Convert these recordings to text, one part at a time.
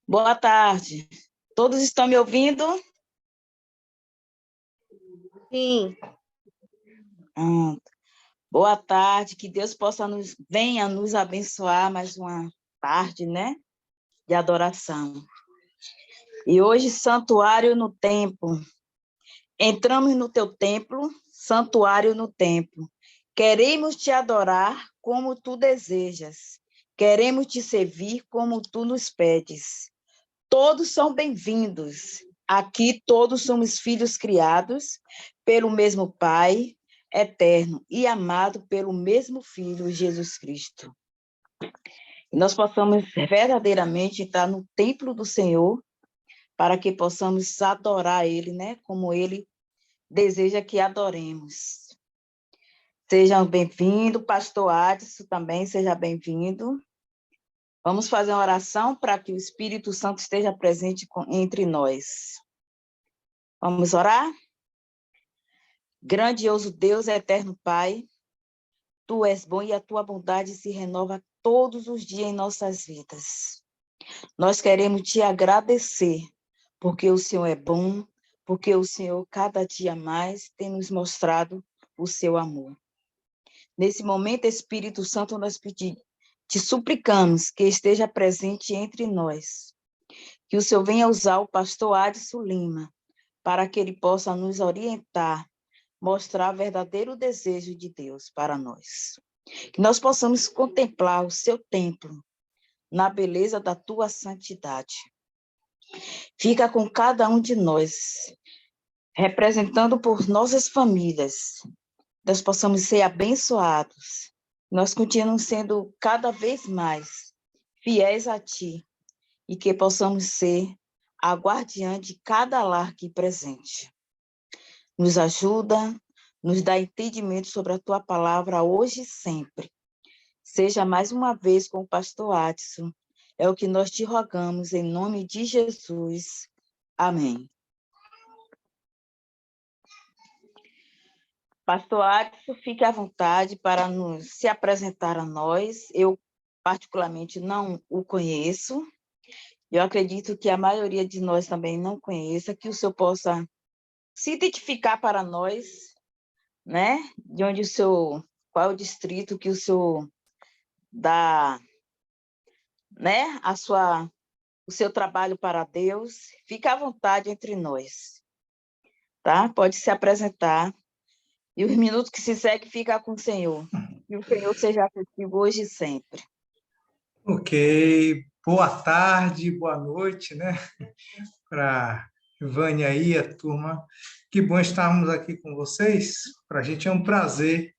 Boa tarde. Todos estão me ouvindo? Sim. Boa tarde, que Deus venha nos abençoar mais uma tarde, né? De adoração. E hoje, santuário no templo. Entramos no teu templo, santuário no templo. Queremos te adorar como tu desejas. Queremos te servir como tu nos pedes. Todos são bem-vindos. Aqui todos somos filhos criados pelo mesmo Pai, eterno e amado pelo mesmo Filho, Jesus Cristo. E nós possamos verdadeiramente entrar no templo do Senhor para que possamos adorar Ele, né? Como Ele deseja que adoremos. Sejam bem-vindos, pastor Adson também, seja bem-vindo. Vamos fazer uma oração para que o Espírito Santo esteja presente entre nós. Vamos orar? Grandioso Deus, eterno Pai, Tu és bom e a Tua bondade se renova todos os dias em nossas vidas. Nós queremos Te agradecer, porque o Senhor é bom, porque o Senhor cada dia mais tem nos mostrado o Seu amor. Nesse momento, Espírito Santo, nós te suplicamos que esteja presente entre nós, que o Senhor venha usar o pastor Adson Lima, para que ele possa nos orientar, mostrar o verdadeiro desejo de Deus para nós. Que nós possamos contemplar o seu templo, na beleza da tua santidade. Fica com cada um de nós, representando por nossas famílias, nós possamos ser abençoados, nós continuamos sendo cada vez mais fiéis a Ti, e que possamos ser a guardiã de cada lar aqui presente. Nos ajuda, nos dá entendimento sobre a Tua palavra hoje e sempre. Seja mais uma vez com o pastor Adson, é o que nós te rogamos em nome de Jesus. Amém. Pastor Adson, fique à vontade para se apresentar a nós. Eu, particularmente, não o conheço. Eu acredito que a maioria de nós também não conheça, que o senhor possa se identificar para nós, né? De onde o senhor, qual é o distrito que o senhor dá, né? O seu trabalho para Deus. Fique à vontade entre nós, tá? Pode se apresentar. E os minutos que se seguem, fica com o Senhor. Que o Senhor seja contigo hoje e sempre. Ok, boa tarde, boa noite, né? Para Vânia aí, a turma. Que bom estarmos aqui com vocês. Para a gente é um prazer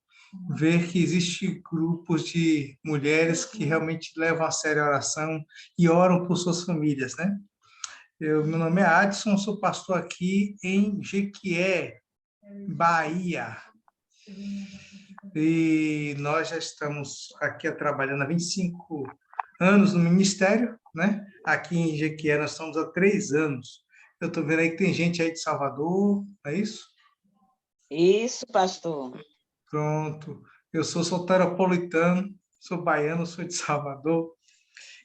ver que existem grupos de mulheres que realmente levam a sério a oração e oram por suas famílias, né? Meu nome é Adson, sou pastor aqui em Jequié, Bahia. E nós já estamos aqui trabalhando há 25 anos no ministério, né? Aqui em Jequié nós estamos há 3 anos. Eu estou vendo aí que tem gente aí de Salvador, não é isso? Isso, pastor. Pronto. Eu sou soteropolitano, sou baiano, sou de Salvador.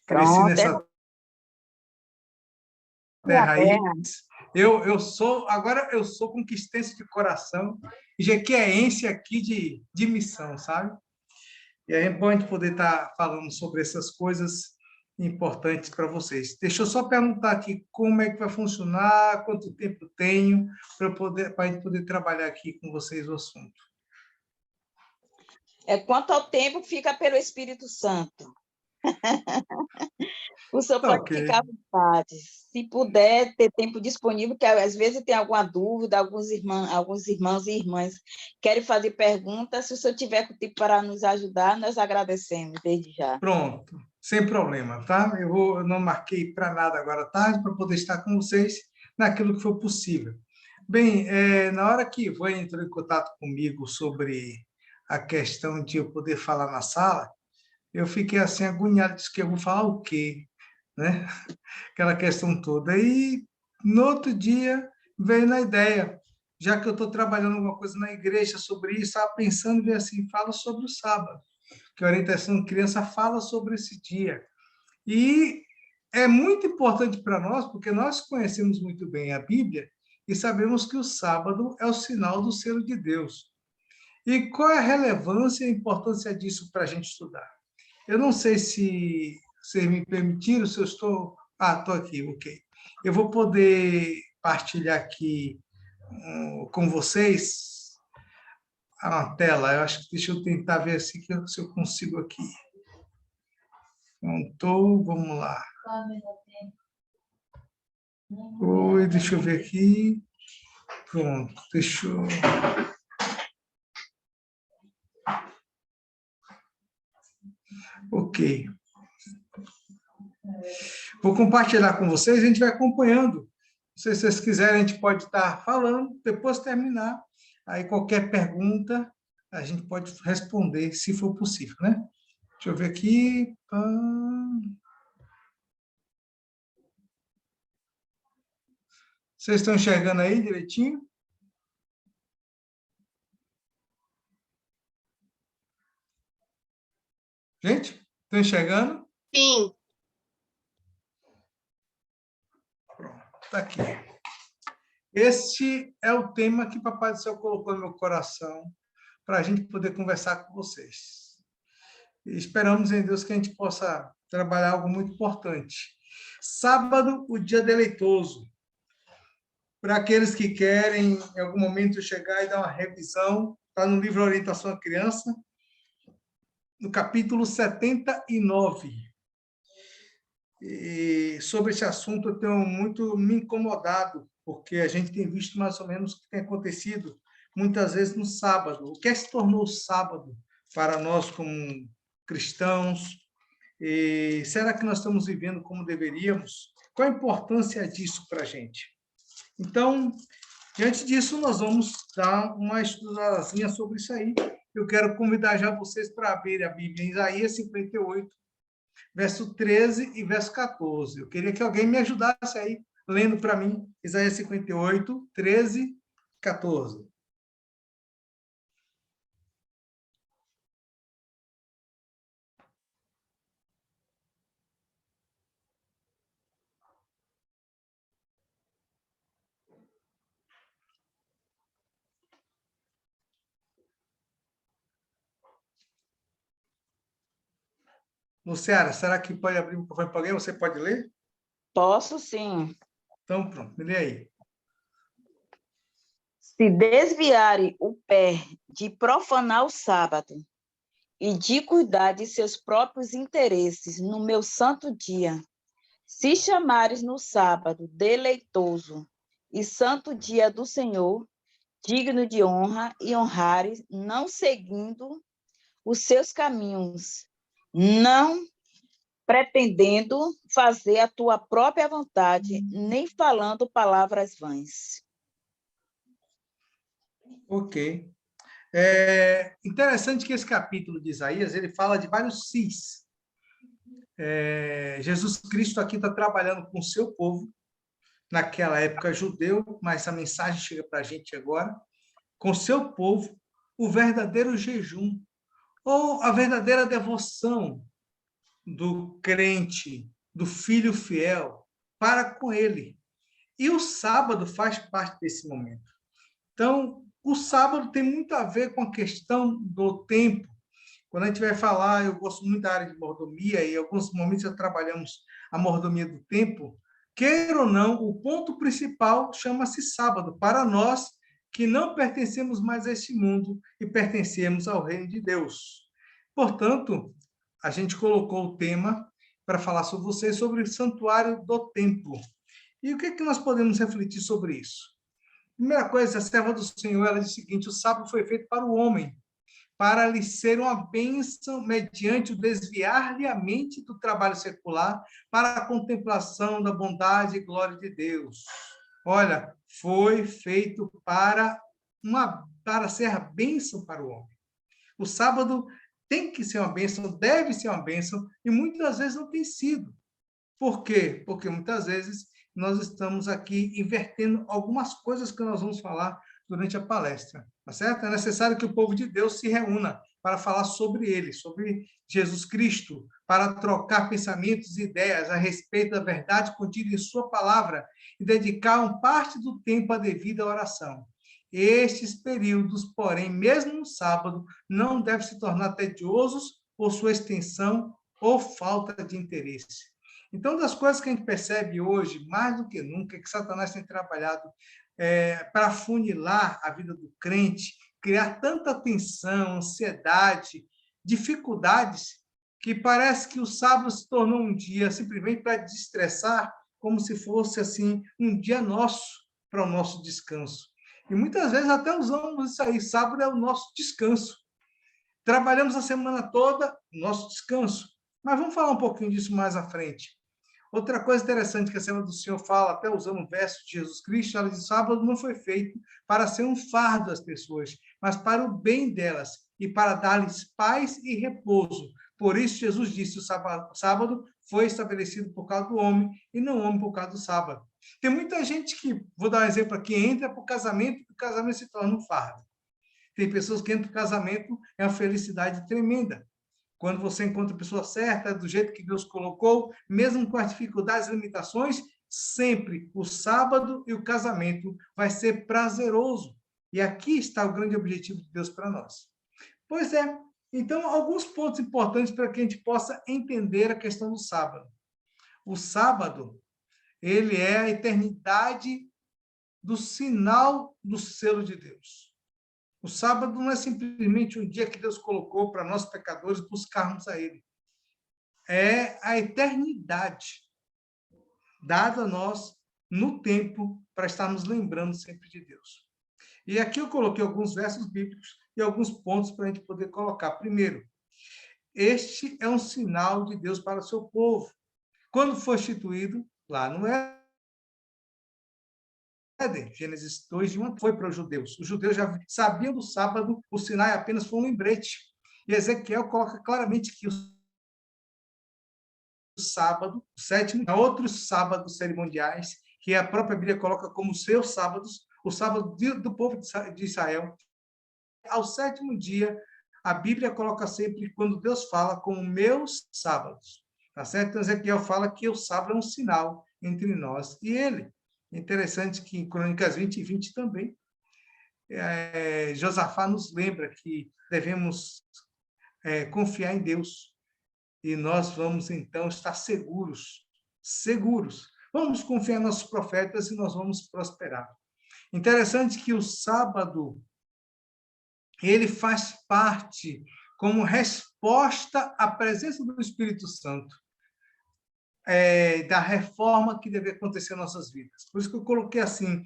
Cresci Pronto, nessa terra aí. Agora eu sou conquistense de coração, jequiéense aqui de missão, sabe? E aí é bom a gente poder estar falando sobre essas coisas importantes para vocês. Deixa eu só perguntar aqui como é que vai funcionar, quanto tempo tenho para a gente poder trabalhar aqui com vocês o assunto. Quanto ao tempo, fica pelo Espírito Santo. O senhor pode ficar à vontade. Se puder ter tempo disponível, que às vezes tem alguma dúvida, alguns irmãos e irmãs querem fazer perguntas. Se o senhor tiver tempo para nos ajudar, nós agradecemos desde já. Pronto, sem problema, tá? Eu não marquei para nada agora à tarde para poder estar com vocês naquilo que for possível. Bem, na hora que Ivan entrou em contato comigo sobre a questão de eu poder falar na sala, eu fiquei assim agoniado, disse que eu vou falar o quê, né? Aquela questão toda. E no outro dia veio na ideia, já que eu estou trabalhando alguma coisa na igreja sobre isso, estava pensando em ver assim, fala sobre o sábado, que a orientação de criança fala sobre esse dia. E é muito importante para nós, porque nós conhecemos muito bem a Bíblia e sabemos que o sábado é o sinal do selo de Deus. E qual é a relevância e a importância disso para a gente estudar? Eu não sei se vocês me permitiram, se eu estou... Ah, estou aqui, ok. Eu vou poder partilhar aqui com vocês a tela. Eu acho que deixa eu tentar ver assim, se eu consigo aqui. Pronto, vamos lá. Oi, deixa eu ver aqui. Pronto, deixa eu... Ok. Vou compartilhar com vocês, a gente vai acompanhando. Não sei se vocês quiserem, a gente pode estar falando, depois terminar. Aí qualquer pergunta, a gente pode responder, se for possível, né? Deixa eu ver aqui. Vocês estão enxergando aí direitinho? Gente, estão enxergando? Sim. Pronto, está aqui. Este é o tema que Papai do Céu colocou no meu coração para a gente poder conversar com vocês. E esperamos em Deus que a gente possa trabalhar algo muito importante. Sábado, o dia deleitoso. Para aqueles que querem, em algum momento, chegar e dar uma revisão, está no livro Orientação à Criança, no capítulo 79. E sobre esse assunto eu tenho muito me incomodado, porque a gente tem visto mais ou menos o que tem acontecido muitas vezes no sábado. O que é que se tornou o sábado para nós como cristãos? E será que nós estamos vivendo como deveríamos? Qual a importância disso para a gente? Então, diante disso, nós vamos dar uma estudadazinha sobre isso aí. Eu quero convidar já vocês para abrir a Bíblia em Isaías 58, verso 13 e verso 14. Eu queria que alguém me ajudasse aí, lendo para mim, Isaías 58, 13, 14. Luciara, será que pode abrir o microfone para alguém? Você pode ler? Posso sim. Então, pronto, me lê aí. Se desviarem o pé de profanar o sábado e de cuidar de seus próprios interesses no meu santo dia, se chamares no sábado deleitoso e santo dia do Senhor, digno de honra, e honrares, não seguindo os seus caminhos, não pretendendo fazer a tua própria vontade, nem falando palavras vãs. Ok. É interessante que esse capítulo de Isaías, ele fala de vários sis. Jesus Cristo aqui está trabalhando com o seu povo, naquela época judeu, mas a mensagem chega para a gente agora, com o seu povo, o verdadeiro jejum, ou a verdadeira devoção do crente, do filho fiel, para com ele. E o sábado faz parte desse momento. Então, o sábado tem muito a ver com a questão do tempo. Quando a gente vai falar, eu gosto muito da área de mordomia, e em alguns momentos já trabalhamos a mordomia do tempo. Queira ou não, o ponto principal chama-se sábado, para nós que não pertencemos mais a este mundo e pertencemos ao reino de Deus. Portanto, a gente colocou o tema para falar sobre vocês sobre o santuário do templo. E o que é que nós podemos refletir sobre isso? Primeira coisa, a serva do Senhor, ela diz o seguinte: o sábado foi feito para o homem, para lhe ser uma bênção mediante o desviar-lhe a mente do trabalho secular para a contemplação da bondade e glória de Deus. Olha, foi feito para ser a bênção para o homem. O sábado tem que ser uma bênção, deve ser uma bênção, e muitas vezes não tem sido. Por quê? Porque muitas vezes nós estamos aqui invertendo algumas coisas que nós vamos falar durante a palestra, tá certo? É necessário que o povo de Deus se reúna para falar sobre ele, sobre Jesus Cristo, para trocar pensamentos e ideias a respeito da verdade contida em sua palavra e dedicar uma parte do tempo à devida oração. Estes períodos, porém, mesmo no sábado, não devem se tornar tediosos por sua extensão ou falta de interesse. Então, das coisas que a gente percebe hoje, mais do que nunca, é que Satanás tem trabalhado para afunilar a vida do crente, criar tanta tensão, ansiedade, dificuldades, que parece que o sábado se tornou um dia simplesmente para desestressar, como se fosse assim um dia nosso para o nosso descanso. E muitas vezes até usamos isso aí, sábado é o nosso descanso. Trabalhamos a semana toda, nosso descanso. Mas vamos falar um pouquinho disso mais à frente. Outra coisa interessante que a Semana do Senhor fala, até usando o verso de Jesus Cristo, ela diz: o sábado não foi feito para ser um fardo às pessoas, mas para o bem delas e para dar-lhes paz e repouso. Por isso, Jesus disse: o sábado foi estabelecido por causa do homem e não o homem por causa do sábado. Tem muita gente que, vou dar um exemplo aqui, entra para o casamento e o casamento se torna um fardo. Tem pessoas que entram para o casamento, é uma felicidade tremenda. Quando você encontra a pessoa certa, do jeito que Deus colocou, mesmo com as dificuldades e limitações, sempre o sábado e o casamento vai ser prazeroso. E aqui está o grande objetivo de Deus para nós. Pois é. Então, alguns pontos importantes para que a gente possa entender a questão do sábado. O sábado, ele é a eternidade do sinal do selo de Deus. O sábado não é simplesmente um dia que Deus colocou para nós, pecadores, buscarmos a Ele. É a eternidade dada a nós no tempo para estarmos lembrando sempre de Deus. E aqui eu coloquei alguns versos bíblicos e alguns pontos para a gente poder colocar. Primeiro, este é um sinal de Deus para o seu povo. Quando foi instituído, lá no Éden, Gênesis 2, 1, foi para os judeus. Os judeus já sabiam do sábado, o Sinai apenas foi um lembrete. E Ezequiel coloca claramente que o sábado, o sétimo, há outros sábados cerimoniais, que a própria Bíblia coloca como seus sábados, o sábado do povo de Israel. Ao sétimo dia, a Bíblia coloca sempre, quando Deus fala, como meus sábados. Tá certo? Então, Ezequiel fala que o sábado é um sinal entre nós e ele. Interessante que em Crônicas 20 e 20 também, Josafá nos lembra que devemos confiar em Deus e nós vamos, então, estar seguros. Vamos confiar nos nossos profetas e nós vamos prosperar. Interessante que o sábado, ele faz parte como resposta à presença do Espírito Santo. Da reforma que deve acontecer em nossas vidas. Por isso que eu coloquei assim,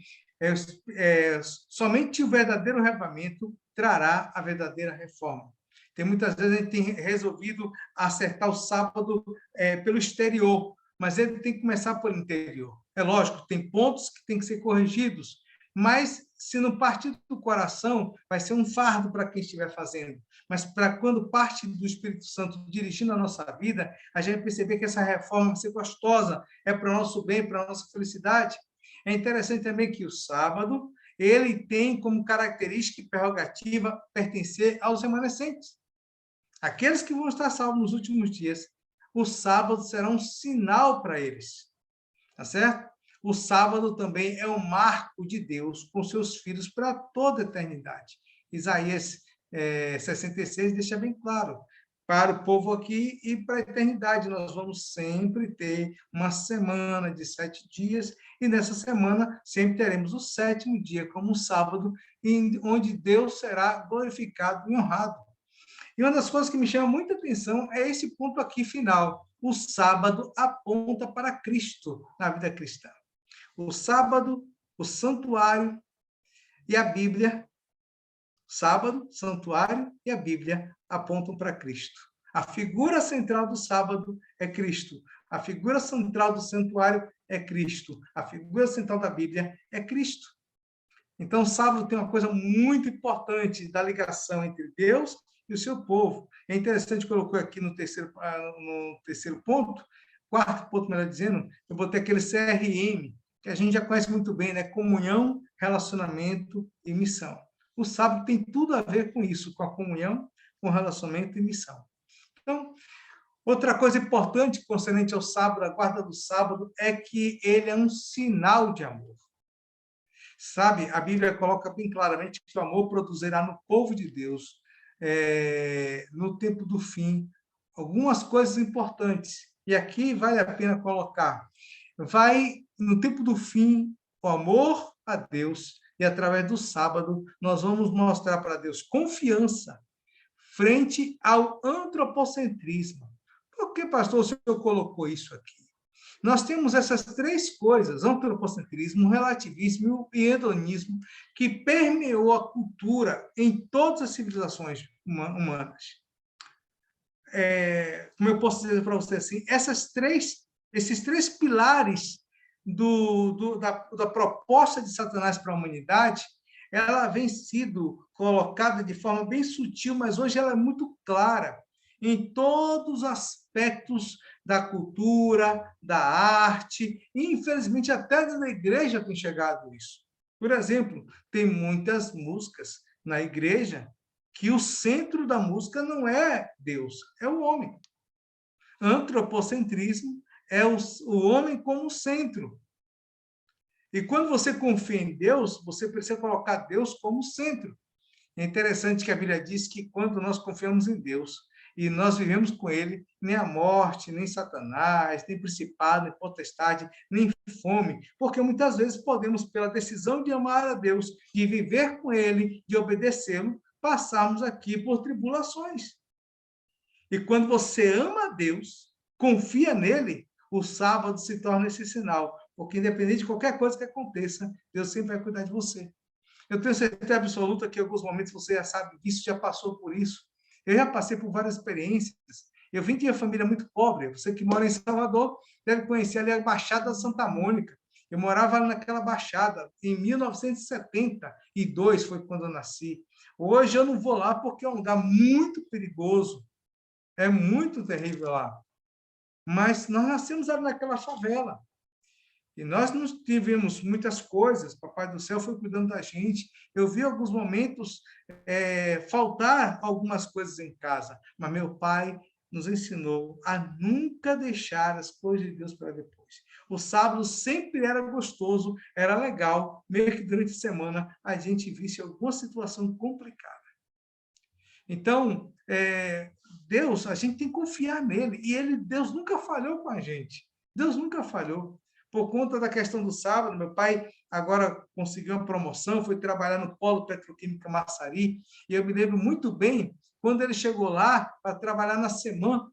somente o verdadeiro arrependimento trará a verdadeira reforma. Tem muitas vezes a gente tem resolvido acertar o sábado pelo exterior, mas ele tem que começar pelo interior. É lógico, tem pontos que têm que ser corrigidos, mas se não partir do coração, vai ser um fardo para quem estiver fazendo. Mas para quando parte do Espírito Santo dirigindo a nossa vida, a gente vai perceber que essa reforma vai ser gostosa, é para o nosso bem, para a nossa felicidade. É interessante também que o sábado, ele tem como característica e prerrogativa pertencer aos remanescentes. Aqueles que vão estar salvos nos últimos dias, o sábado será um sinal para eles. Tá certo? O sábado também é um marco de Deus com seus filhos para toda a eternidade. Isaías 66 deixa bem claro, para o povo aqui e para a eternidade. Nós vamos sempre ter uma semana de 7 dias, e nessa semana sempre teremos o 7º dia como um sábado, onde Deus será glorificado e honrado. E uma das coisas que me chama muita atenção é esse ponto aqui final. O sábado aponta para Cristo na vida cristã. O sábado, o santuário e a Bíblia, sábado, santuário e a Bíblia apontam para Cristo. A figura central do sábado é Cristo. A figura central do santuário é Cristo. A figura central da Bíblia é Cristo. Então, o sábado tem uma coisa muito importante da ligação entre Deus e o seu povo. É interessante que eu coloquei aqui no terceiro ponto, quarto ponto, melhor dizendo, eu botei aquele CRM, que a gente já conhece muito bem, né? Comunhão, relacionamento e missão. O sábado tem tudo a ver com isso, com a comunhão, com relacionamento e missão. Então, outra coisa importante concernente ao sábado, a guarda do sábado, é que ele é um sinal de amor. Sabe, a Bíblia coloca bem claramente que o amor produzirá no povo de Deus, no tempo do fim, algumas coisas importantes. E aqui vale a pena colocar. No tempo do fim, o amor a Deus, e através do sábado, nós vamos mostrar para Deus confiança frente ao antropocentrismo. Por que, pastor, o senhor colocou isso aqui? Nós temos essas três coisas, antropocentrismo, relativismo e hedonismo, que permeou a cultura em todas as civilizações humanas. Como eu posso dizer para você assim, esses três pilares da proposta de Satanás para a humanidade, ela vem sido colocada de forma bem sutil, mas hoje ela é muito clara em todos os aspectos da cultura, da arte, e, infelizmente, até na igreja tem chegado isso. Por exemplo, tem muitas músicas na igreja que o centro da música não é Deus, é o homem. Antropocentrismo é o homem como centro. E quando você confia em Deus, você precisa colocar Deus como centro. É interessante que a Bíblia diz que quando nós confiamos em Deus e nós vivemos com Ele, nem a morte, nem Satanás, nem principado, nem potestade, nem fome, porque muitas vezes podemos, pela decisão de amar a Deus, de viver com Ele, de obedecê-lo, passarmos aqui por tribulações. E quando você ama a Deus, confia nele, o sábado se torna esse sinal, porque independente de qualquer coisa que aconteça, Deus sempre vai cuidar de você. Eu tenho certeza absoluta que em alguns momentos você já sabe disso, já passou por isso. Eu já passei por várias experiências. Eu vim de uma família muito pobre. Você que mora em Salvador deve conhecer ali a Baixada da Santa Mônica. Eu morava naquela Baixada em 1972, foi quando eu nasci. Hoje eu não vou lá porque é um lugar muito perigoso. É muito terrível lá. Mas nós nascemos ali naquela favela. E nós não tivemos muitas coisas, Papai do Céu foi cuidando da gente. Eu vi alguns momentos faltar algumas coisas em casa, mas meu pai nos ensinou a nunca deixar as coisas de Deus para depois. O sábado sempre era gostoso, era legal, mesmo que durante a semana a gente visse alguma situação complicada. Então, Deus, a gente tem que confiar nele, e Deus nunca falhou com a gente. Deus nunca falhou. Por conta da questão do sábado, meu pai agora conseguiu uma promoção, foi trabalhar no Polo Petroquímica Massari, e eu me lembro muito bem, quando ele chegou lá para trabalhar na semana,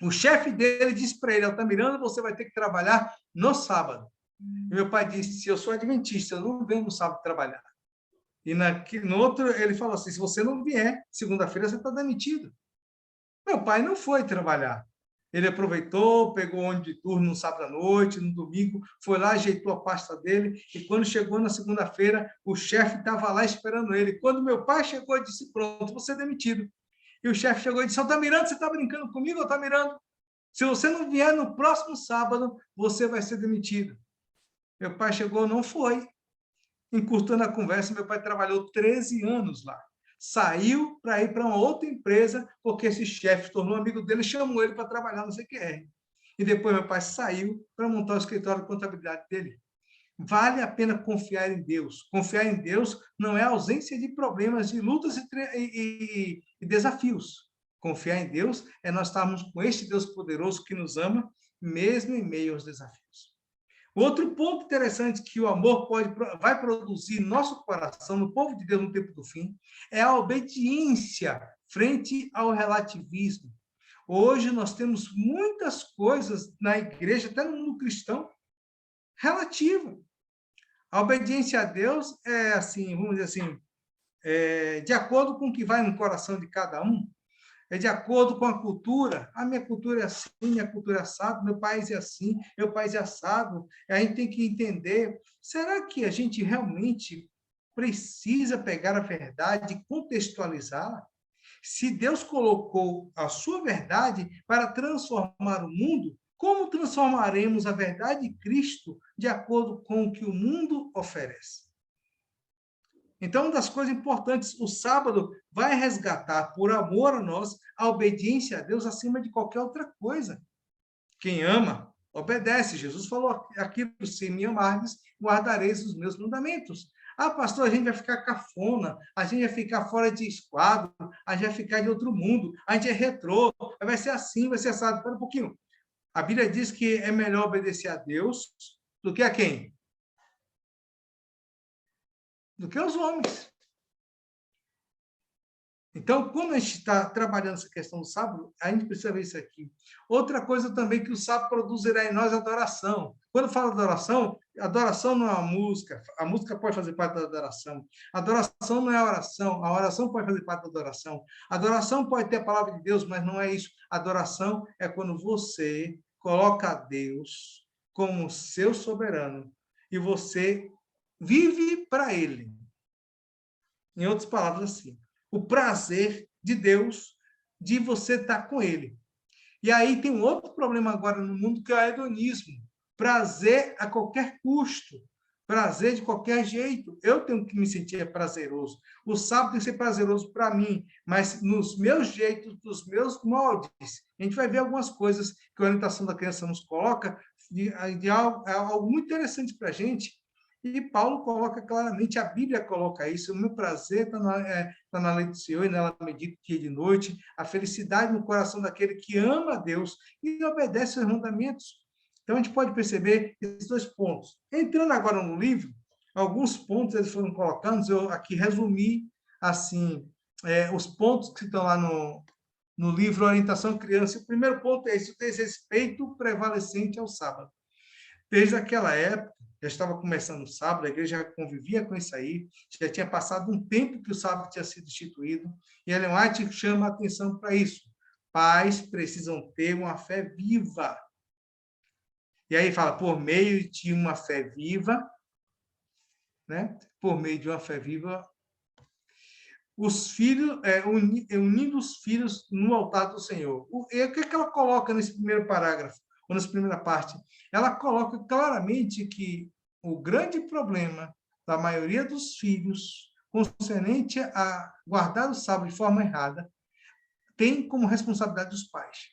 o chefe dele disse para ele, Altamirano, você vai ter que trabalhar no sábado. E meu pai disse, eu sou adventista, eu não venho no sábado trabalhar. E no outro, ele falou assim, se você não vier, segunda-feira você está demitido. Meu pai não foi trabalhar. Ele aproveitou, pegou ônibus de turno no sábado à noite, no domingo, foi lá, ajeitou a pasta dele, e quando chegou na segunda-feira, o chefe estava lá esperando ele. Quando meu pai chegou, ele disse, pronto, você é demitido. E o chefe chegou e disse, Altamirano, você está brincando comigo, Altamirano? Se você não vier no próximo sábado, você vai ser demitido. Meu pai chegou, não foi. Encurtando a conversa, meu pai trabalhou 13 anos lá. Saiu para ir para uma outra empresa, porque esse chefe tornou amigo dele e chamou ele para trabalhar no CQR. E depois meu pai saiu para montar o escritório de contabilidade dele. Vale a pena confiar em Deus. Confiar em Deus não é ausência de problemas, de lutas e desafios. Confiar em Deus é nós estarmos com este Deus poderoso que nos ama, mesmo em meio aos desafios. Outro ponto interessante que o amor vai produzir no nosso coração, no povo de Deus no tempo do fim, é a obediência frente ao relativismo. Hoje nós temos muitas coisas na igreja, até no mundo cristão, relativo. A obediência a Deus é assim, vamos dizer assim, de acordo com o que vai no coração de cada um, é de acordo com a cultura. A minha cultura é assim, minha cultura é assado, meu país é assim, meu país é assado. A gente tem que entender, será que a gente realmente precisa pegar a verdade e contextualizá-la? Se Deus colocou a sua verdade para transformar o mundo, como transformaremos a verdade de Cristo de acordo com o que o mundo oferece? Então, uma das coisas importantes, o sábado vai resgatar, por amor a nós, a obediência a Deus acima de qualquer outra coisa. Quem ama, obedece. Jesus falou aquilo: se me amardes, guardareis os meus mandamentos. Ah, pastor, a gente vai ficar cafona, a gente vai ficar fora de esquadro, a gente vai ficar de outro mundo, a gente é retrô, vai ser assim, vai ser assado. Espera um pouquinho. A Bíblia diz que é melhor obedecer a Deus do que a quem? Do que aos homens. Então, quando a gente está trabalhando essa questão do sábado, a gente precisa ver isso aqui. Outra coisa também que o sábado produzirá em nós é adoração. Quando fala adoração não é uma música, a música pode fazer parte da adoração. Adoração não é a oração pode fazer parte da adoração. Adoração pode ter a palavra de Deus, mas não é isso. Adoração é quando você coloca a Deus como seu soberano e você vive para Ele. Em outras palavras, assim, o prazer de Deus de você estar com Ele. E aí tem um outro problema agora no mundo, que é o hedonismo. Prazer a qualquer custo. Prazer de qualquer jeito. Eu tenho que me sentir prazeroso. O sábado tem que ser prazeroso para mim, mas nos meus jeitos, nos meus moldes. A gente vai ver algumas coisas que a orientação da criança nos coloca de algo muito interessante para a gente. E Paulo coloca claramente, a Bíblia coloca isso: o meu prazer está na lei do Senhor, e nela medito dia e de noite, a felicidade no coração daquele que ama a Deus e obedece aos mandamentos. Então, a gente pode perceber esses dois pontos. Entrando agora no livro, alguns pontos eles foram colocados, eu aqui resumi, assim, os pontos que estão lá no livro Orientação Criança. O primeiro ponto é isso: desrespeito prevalecente ao sábado. Desde aquela época, já estava começando o sábado, a igreja já convivia com isso aí, já tinha passado um tempo que o sábado tinha sido instituído, e Ellen White chama a atenção para isso. Pais precisam ter uma fé viva. E aí fala, por meio de uma fé viva, né? Por meio de uma fé viva, os filhos, unindo os filhos no altar do Senhor. E o que ela coloca nesse primeiro parágrafo? Ou nessa primeira parte, ela coloca claramente que o grande problema da maioria dos filhos, concernente a guardar o sábado de forma errada, tem como responsabilidade dos pais.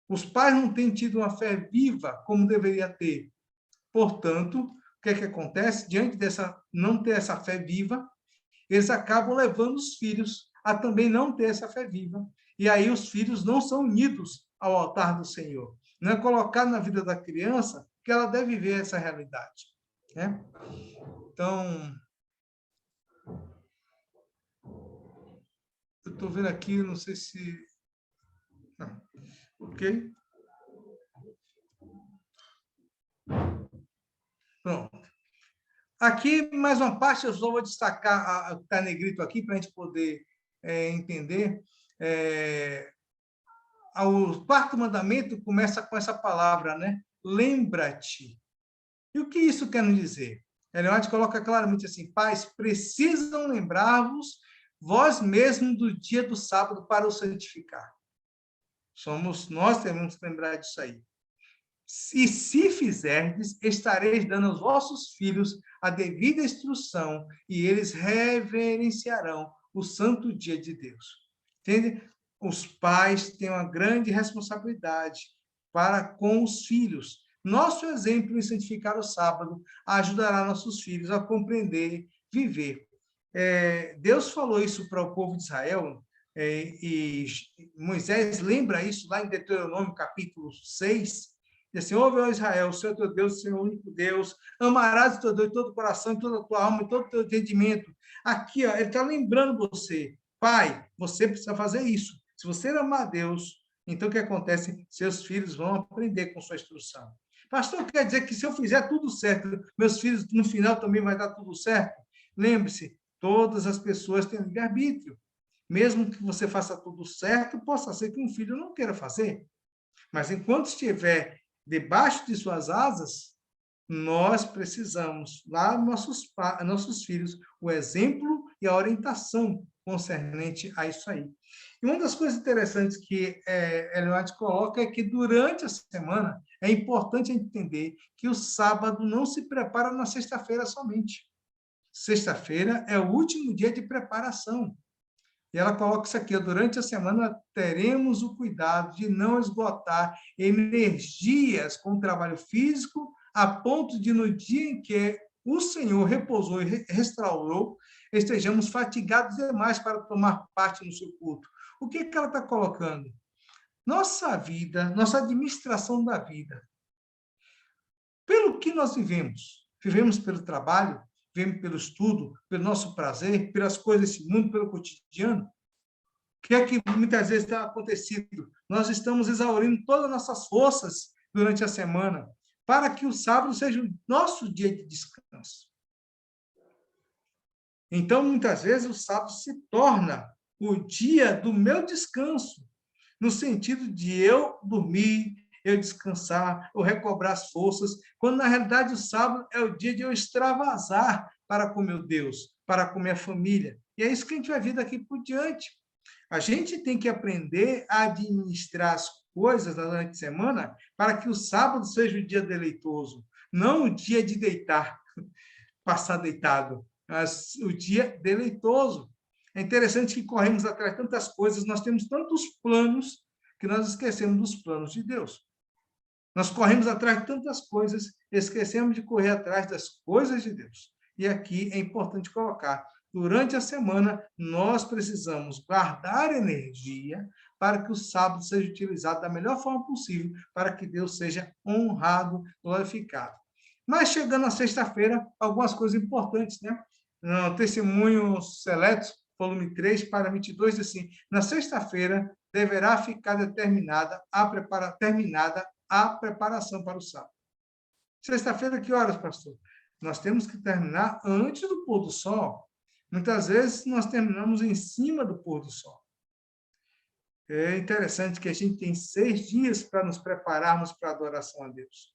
Os pais não têm tido uma fé viva como deveria ter. Portanto, o que é que acontece? Diante dessa não ter essa fé viva, eles acabam levando os filhos a também não ter essa fé viva. E aí os filhos não são unidos ao altar do Senhor. Não é colocado na vida da criança que ela deve ver essa realidade. Né? Então, eu estou vendo aqui, não sei se... Não. Ok? Pronto. Aqui, mais uma parte, eu só vou destacar o que está negrito aqui, para a gente poder entender. O quarto mandamento começa com essa palavra, né? Lembra-te. E o que isso quer nos dizer? Ellen White coloca claramente assim: pais, precisam lembrar-vos vós mesmos do dia do sábado para o santificar. Nós devemos lembrar disso aí. E se fizerdes, estareis dando aos vossos filhos a devida instrução, e eles reverenciarão o santo dia de Deus. Entende? Os pais têm uma grande responsabilidade para com os filhos. Nosso exemplo em santificar o sábado ajudará nossos filhos a compreender, viver. Deus falou isso para o povo de Israel, e Moisés lembra isso lá em Deuteronômio, capítulo 6, diz assim: ouve, ó Israel, o Senhor teu Deus, o Senhor único Deus, amarás o teu Deus de todo o coração, de toda a tua alma, de todo o teu entendimento. Aqui, ó, ele está lembrando você, pai, você precisa fazer isso. Se você amar a Deus, então o que acontece? Seus filhos vão aprender com sua instrução. Pastor, quer dizer que se eu fizer tudo certo, meus filhos no final também vai dar tudo certo? Lembre-se, todas as pessoas têm livre-arbítrio. Mesmo que você faça tudo certo, possa ser que um filho não queira fazer. Mas enquanto estiver debaixo de suas asas, nós precisamos, lá nossos filhos, o exemplo e a orientação concernente a isso aí. E uma das coisas interessantes que Ellen White coloca é que durante a semana é importante entender que o sábado não se prepara na sexta-feira somente. sexta-feira é o último dia de preparação. E ela coloca isso aqui: durante a semana teremos o cuidado de não esgotar energias com o trabalho físico, a ponto de, no dia em que o Senhor repousou e restaurou, estejamos fatigados demais para tomar parte no seu culto. O que ela está colocando? Nossa vida, nossa administração da vida. Pelo que nós vivemos? Vivemos pelo trabalho, vivemos pelo estudo, pelo nosso prazer, pelas coisas desse mundo, pelo cotidiano? O que é que muitas vezes está acontecendo? Nós estamos exaurindo todas as nossas forças durante a semana para que o sábado seja o nosso dia de descanso. Então, muitas vezes, o sábado se torna o dia do meu descanso, no sentido de eu dormir, eu descansar, eu recobrar as forças, quando, na realidade, o sábado é o dia de eu extravasar para com meu Deus, para com minha família. E é isso que a gente vai ver daqui por diante. A gente tem que aprender a administrar as coisas durante a semana para que o sábado seja o dia deleitoso, não o dia de deitar, passar deitado, mas o dia deleitoso. É interessante que corremos atrás de tantas coisas, nós temos tantos planos que nós esquecemos dos planos de Deus. Nós corremos atrás de tantas coisas, esquecemos de correr atrás das coisas de Deus. E aqui é importante colocar: durante a semana, nós precisamos guardar energia para que o sábado seja utilizado da melhor forma possível, para que Deus seja honrado, glorificado. Mas chegando na sexta-feira, algumas coisas importantes, né? No Testemunhos Seletos, volume 3, para 22, diz assim: na sexta-feira deverá ficar terminada a preparação para o sábado. Sexta-feira, que horas, pastor? Nós temos que terminar antes do pôr do sol. Muitas vezes nós terminamos em cima do pôr do sol. É interessante que a gente tem 6 dias para nos prepararmos para a adoração a Deus.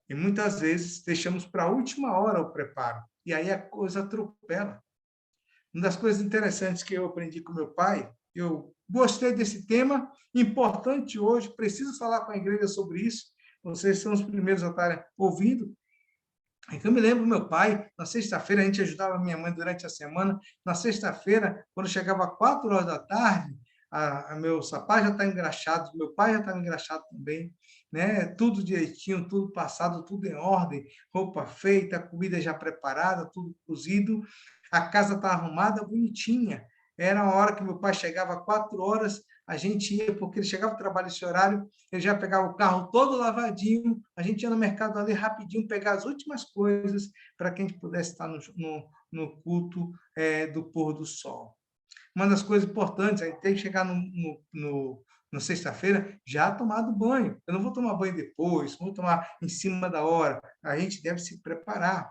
E muitas vezes deixamos para a última hora o preparo. E aí a coisa atropela. Uma das coisas interessantes que eu aprendi com meu pai, eu gostei desse tema, importante hoje, preciso falar com a igreja sobre isso. Vocês são os primeiros a estarem ouvindo. Então, eu me lembro do meu pai, na sexta-feira, a gente ajudava a minha mãe durante a semana. Na sexta-feira, quando chegava 4 horas da tarde, meu sapato já está engraxado, meu pai já estava engraxado também, né? Tudo direitinho, tudo passado, tudo em ordem, roupa feita, comida já preparada, tudo cozido. A casa está arrumada, bonitinha. Era a hora que meu pai chegava, 4 horas, a gente ia, porque ele chegava do trabalho esse horário, ele já pegava o carro todo lavadinho, a gente ia no mercado ali rapidinho, pegar as últimas coisas para que a gente pudesse estar no culto do pôr do sol. Uma das coisas importantes, a gente tem que chegar na sexta-feira já tomado banho. Eu não vou tomar banho depois, vou tomar em cima da hora. A gente deve se preparar.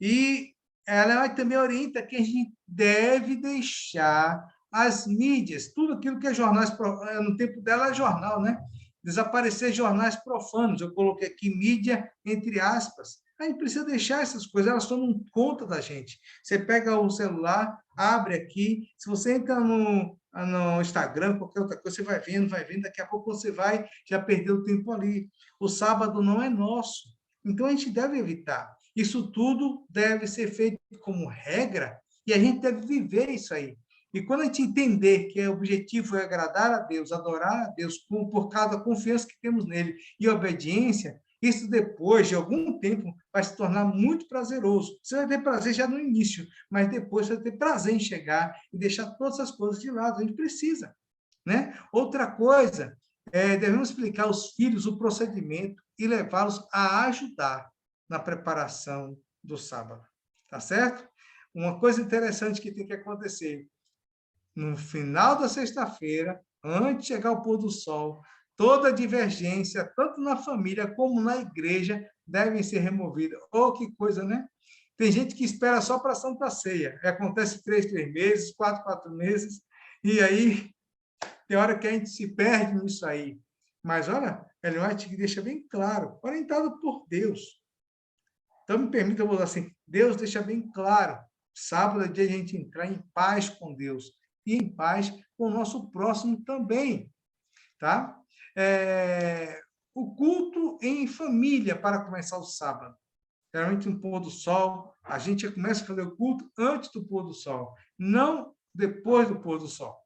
E ela também orienta que a gente deve deixar as mídias, tudo aquilo que é jornais, no tempo dela é jornal, né? Desaparecer jornais profanos. Eu coloquei aqui mídia entre aspas. A gente precisa deixar essas coisas, elas tomam conta da gente. Você pega o celular, abre aqui, se você entra no Instagram, qualquer outra coisa, você vai vendo, daqui a pouco você vai, já perdeu o tempo ali. O sábado não é nosso, então a gente deve evitar. Isso tudo deve ser feito como regra e a gente deve viver isso aí. E quando a gente entender que o objetivo é agradar a Deus, adorar a Deus por causa da confiança que temos nele e obediência, isso depois de algum tempo vai se tornar muito prazeroso. Você vai ter prazer já no início, mas depois você vai ter prazer em chegar e deixar todas as coisas de lado. A gente precisa, né? Outra coisa, devemos explicar aos filhos o procedimento e levá-los a ajudar na preparação do sábado. Tá certo? Uma coisa interessante que tem que acontecer: no final da sexta-feira, antes de chegar o pôr do sol, toda divergência, tanto na família como na igreja, devem ser removidas. Oh, que coisa, né? Tem gente que espera só para a Santa Ceia. Acontece 3 meses, 4 meses, e aí tem hora que a gente se perde nisso aí. Mas olha, Ellen White deixa bem claro, orientado por Deus. Então, me permita eu vou dizer assim: Deus deixa bem claro, sábado é dia de a gente entrar em paz com Deus e em paz com o nosso próximo também, tá? O culto em família para começar o sábado. geralmente no pôr do sol, a gente já começa a fazer o culto antes do pôr do sol, não depois do pôr do sol.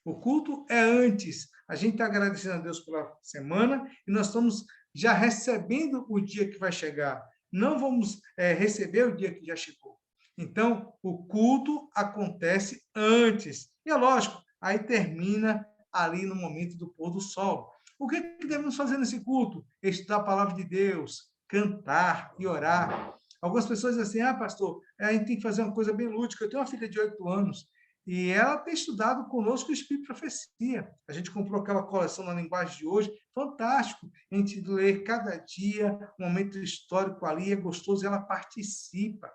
O culto é antes. A gente está agradecendo a Deus pela semana e nós estamos já recebendo o dia que vai chegar. Não vamos receber o dia que já chegou. Então, o culto acontece antes. E é lógico, aí termina ali no momento do pôr do sol. O que devemos fazer nesse culto? Estudar a palavra de Deus, cantar e orar. Algumas pessoas dizem assim, pastor, a gente tem que fazer uma coisa bem lúdica. Eu tenho uma filha de 8 anos, e ela tem estudado conosco o Espírito de Profecia. A gente comprou aquela coleção na linguagem de hoje, fantástico. A gente lê cada dia um momento histórico ali, é gostoso, e ela participa.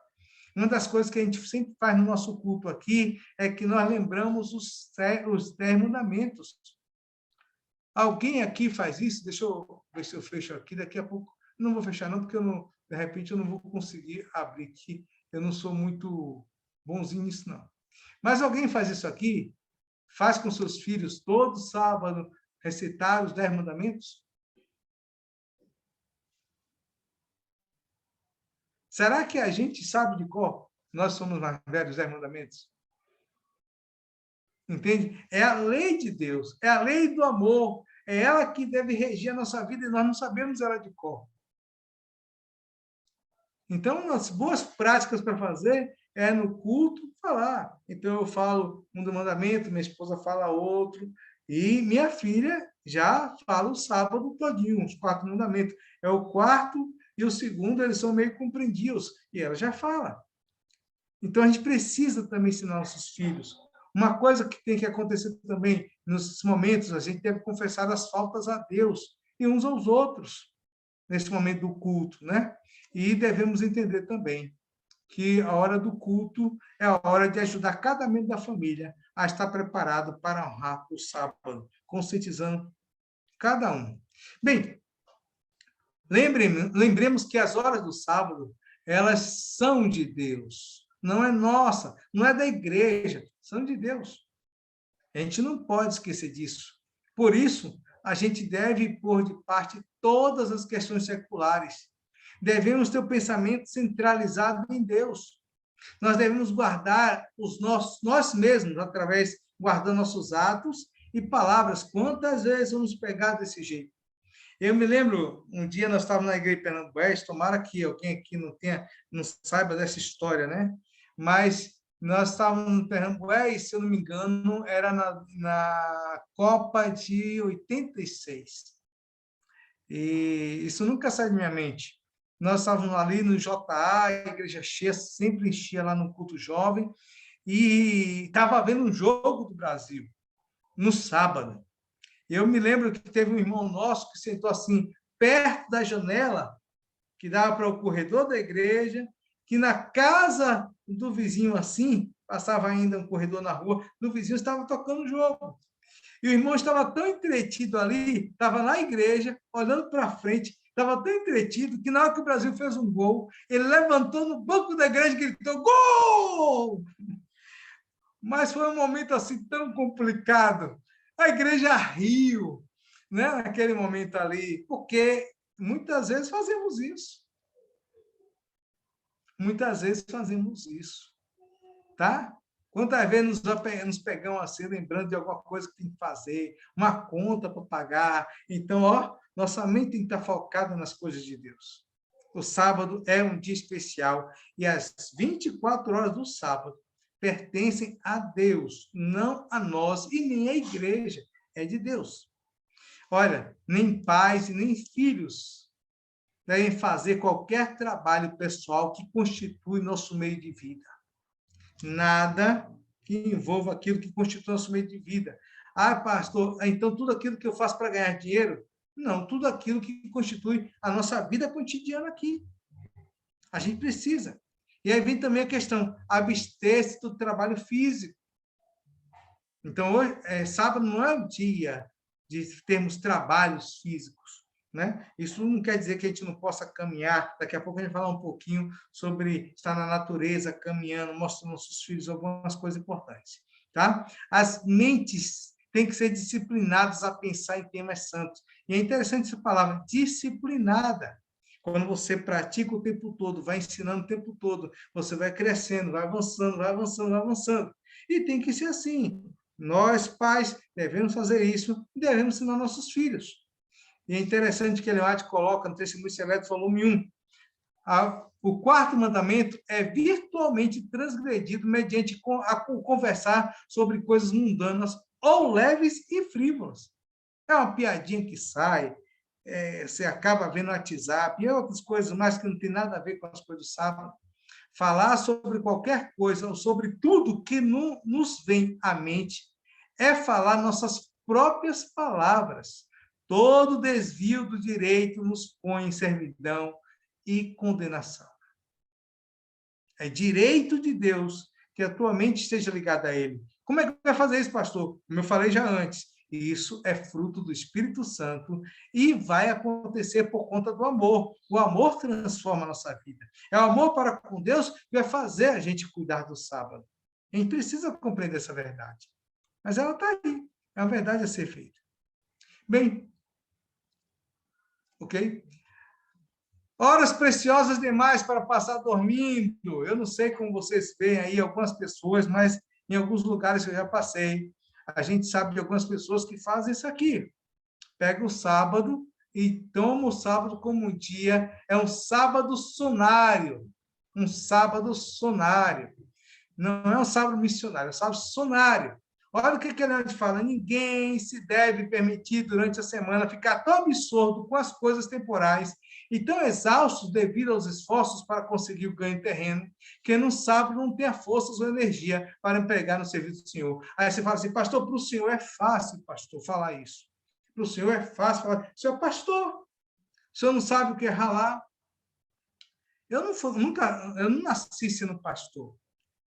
Uma das coisas que a gente sempre faz no nosso culto aqui é que nós lembramos os 10 mandamentos. Alguém aqui faz isso? Deixa eu ver se eu fecho aqui. Daqui a pouco, não vou fechar não, porque de repente eu não vou conseguir abrir aqui. Eu não sou muito bonzinho nisso, não. Mas alguém faz isso aqui? Faz com seus filhos todo sábado recitar os 10 mandamentos? Será que a gente sabe de cor? Nós somos mais velhos, os 10 mandamentos. Entende? É a lei de Deus, é a lei do amor, é ela que deve regir a nossa vida e nós não sabemos ela de cor. Então, as boas práticas para fazer é no culto falar. Então, eu falo um do mandamento, minha esposa fala outro, e minha filha já fala o sábado todinho, os 4 mandamentos. É o quarto e o segundo, eles são meio compreendidos, e ela já fala. Então, a gente precisa também ensinar nossos filhos. Uma coisa que tem que acontecer também, nos momentos, a gente deve confessar as faltas a Deus e uns aos outros, nesse momento do culto, né? E devemos entender também que a hora do culto é a hora de ajudar cada membro da família a estar preparado para honrar o sábado, conscientizando cada um. Bem, lembremos que as horas do sábado, elas são de Deus, não é nossa, não é da igreja, são de Deus. A gente não pode esquecer disso. Por isso, a gente deve pôr de parte todas as questões seculares. Devemos ter o pensamento centralizado em Deus. Nós devemos guardar nós mesmos, guardando nossos atos e palavras. Quantas vezes vamos pegar desse jeito? Eu me lembro, um dia nós estávamos na igreja de Pernambués, tomara que alguém aqui não saiba dessa história, né? Mas nós estávamos no Pernambués, se eu não me engano, era na Copa de 86. E isso nunca sai da minha mente. Nós estávamos ali no JA, a igreja cheia, sempre enchia lá no culto jovem, e estava vendo um jogo do Brasil, no sábado. Eu me lembro que teve um irmão nosso que sentou assim, perto da janela, que dava para o corredor da igreja, que na casa do vizinho assim, passava ainda um corredor na rua, do vizinho estava tocando o jogo. E o irmão estava tão entretido ali, estava na igreja, olhando para frente, estava tão entretido que na hora que o Brasil fez um gol, ele levantou no banco da igreja e gritou, gol! Mas foi um momento assim tão complicado. A igreja riu, né, naquele momento ali, porque muitas vezes fazemos isso. Muitas vezes fazemos isso, tá? Quantas vezes nos pegamos assim, lembrando de alguma coisa que tem que fazer, uma conta para pagar. Então, nossa mente tem que estar focada nas coisas de Deus. O sábado é um dia especial e as 24 horas do sábado pertencem a Deus, não a nós e nem a igreja, é de Deus. Olha, nem pais e nem filhos devem fazer qualquer trabalho pessoal que constitui nosso meio de vida. Nada que envolva aquilo que constitui nosso meio de vida. Pastor, então tudo aquilo que eu faço para ganhar dinheiro? Não, tudo aquilo que constitui a nossa vida cotidiana aqui. A gente precisa. E aí vem também a questão, abster-se do trabalho físico. Então, hoje, sábado não é o dia de termos trabalhos físicos, né? Isso não quer dizer que a gente não possa caminhar. Daqui a pouco a gente vai falar um pouquinho sobre estar na natureza, caminhando, mostrando aos nossos filhos algumas coisas importantes, tá? As mentes têm que ser disciplinadas a pensar em temas santos. E é interessante essa palavra, disciplinada. Quando você pratica o tempo todo, vai ensinando o tempo todo, você vai crescendo, vai avançando, vai avançando, vai avançando. E tem que ser assim. Nós, pais, devemos fazer isso e devemos ensinar nossos filhos. E é interessante que Ellen coloca no Testemunho Seleto, volume 1, o quarto mandamento é virtualmente transgredido mediante conversar sobre coisas mundanas ou leves e frívolas. É uma piadinha que sai, você acaba vendo no WhatsApp e outras coisas mais que não tem nada a ver com as coisas do sábado. Falar sobre qualquer coisa ou sobre tudo que nos vem à mente é falar nossas próprias palavras. Todo desvio do direito nos põe em servidão e condenação. É direito de Deus que a tua mente esteja ligada a Ele. Como é que vai fazer isso, pastor? Como eu falei já antes, isso é fruto do Espírito Santo e vai acontecer por conta do amor. O amor transforma a nossa vida. É o amor para com Deus que vai fazer a gente cuidar do sábado. A gente precisa compreender essa verdade. Mas ela está aí. É uma verdade a ser feita. Bem, ok? Horas preciosas demais para passar dormindo. Eu não sei como vocês veem aí algumas pessoas, mas em alguns lugares que eu já passei, a gente sabe de algumas pessoas que fazem isso aqui. Pega o sábado e toma o sábado como um dia. É um sábado sonário. Um sábado sonário. Não é um sábado missionário, é um sábado sonário. Olha o que ele fala. Ninguém se deve permitir, durante a semana, ficar tão absorto com as coisas temporais e tão exausto devido aos esforços para conseguir o ganho terreno, que no sábado não tenha forças ou energia para empregar no serviço do Senhor. Aí você fala assim, pastor, para o senhor é fácil, pastor, falar isso. Para o senhor é fácil falar, senhor pastor, o senhor não sabe o que é ralar? Eu não nasci sendo pastor.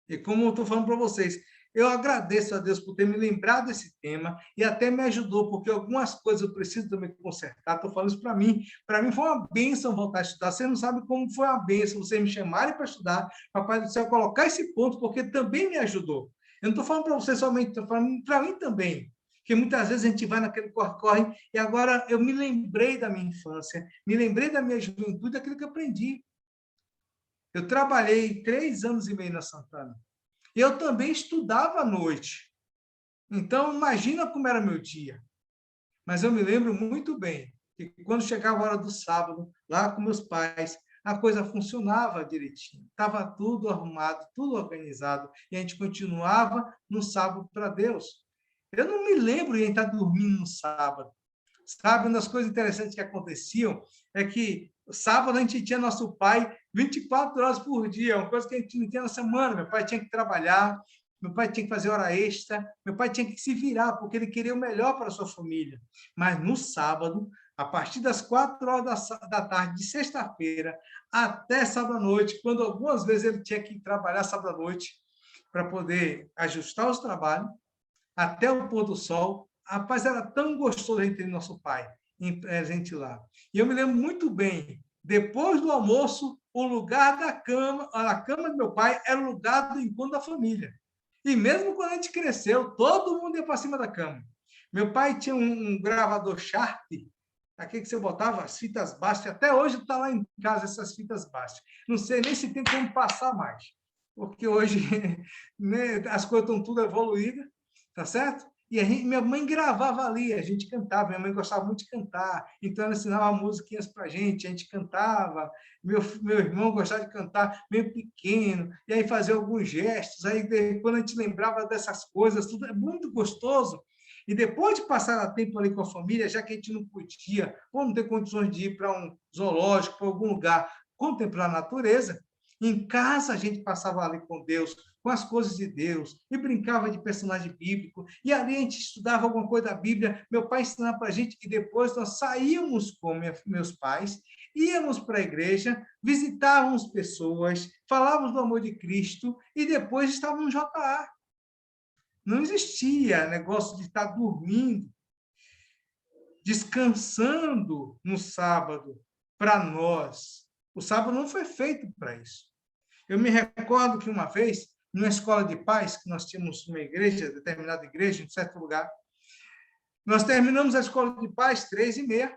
E como eu estou falando para vocês, eu agradeço a Deus por ter me lembrado desse tema e até me ajudou, porque algumas coisas eu preciso também consertar. Estou falando isso para mim. Para mim foi uma bênção voltar a estudar. Você não sabe como foi uma bênção vocês me chamarem para estudar, Papai do Céu, colocar esse ponto, porque também me ajudou. Eu não estou falando para você somente, estou falando para mim também. Porque muitas vezes a gente vai naquele corre-corre e agora eu me lembrei da minha infância, me lembrei da minha juventude, daquilo que eu aprendi. Eu trabalhei 3 anos e meio na Santana. Eu também estudava à noite. Então, imagina como era meu dia. Mas eu me lembro muito bem que quando chegava a hora do sábado, lá com meus pais, a coisa funcionava direitinho. Estava tudo arrumado, tudo organizado. E a gente continuava no sábado para Deus. Eu não me lembro de estar dormindo no sábado. Sabe, uma das coisas interessantes que aconteciam é que sábado a gente tinha nosso pai 24 horas por dia, uma coisa que a gente não tinha na semana. Meu pai tinha que trabalhar, meu pai tinha que fazer hora extra, meu pai tinha que se virar, porque ele queria o melhor para a sua família. Mas no sábado, a partir das 4 horas da tarde, de sexta-feira, até sábado à noite, quando algumas vezes ele tinha que trabalhar sábado à noite, para poder ajustar os trabalhos, até o pôr do sol. Rapaz, era tão gostoso a gente ter nosso pai presente lá. E eu me lembro muito bem, depois do almoço, o lugar da cama, a cama do meu pai era o lugar do encontro da família. E mesmo quando a gente cresceu, todo mundo ia para cima da cama. Meu pai tinha um gravador Sharp, aquele que você botava as fitas baixas, até hoje está lá em casa essas fitas baixas. Não sei nem se tem como passar mais, porque hoje né, as coisas estão tudo evoluídas, tá certo? E minha mãe gravava ali, a gente cantava, minha mãe gostava muito de cantar, então ela ensinava musiquinhas para a gente cantava, meu irmão gostava de cantar meio pequeno, e aí fazia alguns gestos, aí quando a gente lembrava dessas coisas, tudo é muito gostoso. E depois de passar tempo ali com a família, já que a gente não podia, ou não ter condições de ir para um zoológico, para algum lugar, contemplar a natureza, em casa a gente passava ali com Deus, com as coisas de Deus, e brincava de personagem bíblico, e ali a gente estudava alguma coisa da Bíblia, meu pai ensinava para a gente, e depois nós saíamos com meus pais, íamos para a igreja, visitávamos pessoas, falávamos do amor de Cristo, e depois estávamos no JA. Não existia negócio de estar dormindo, descansando no sábado, para nós. O sábado não foi feito para isso. Eu me recordo que uma vez, numa escola de pais, que nós tínhamos uma igreja, determinada igreja, em certo lugar, nós terminamos a escola de pais 3h30.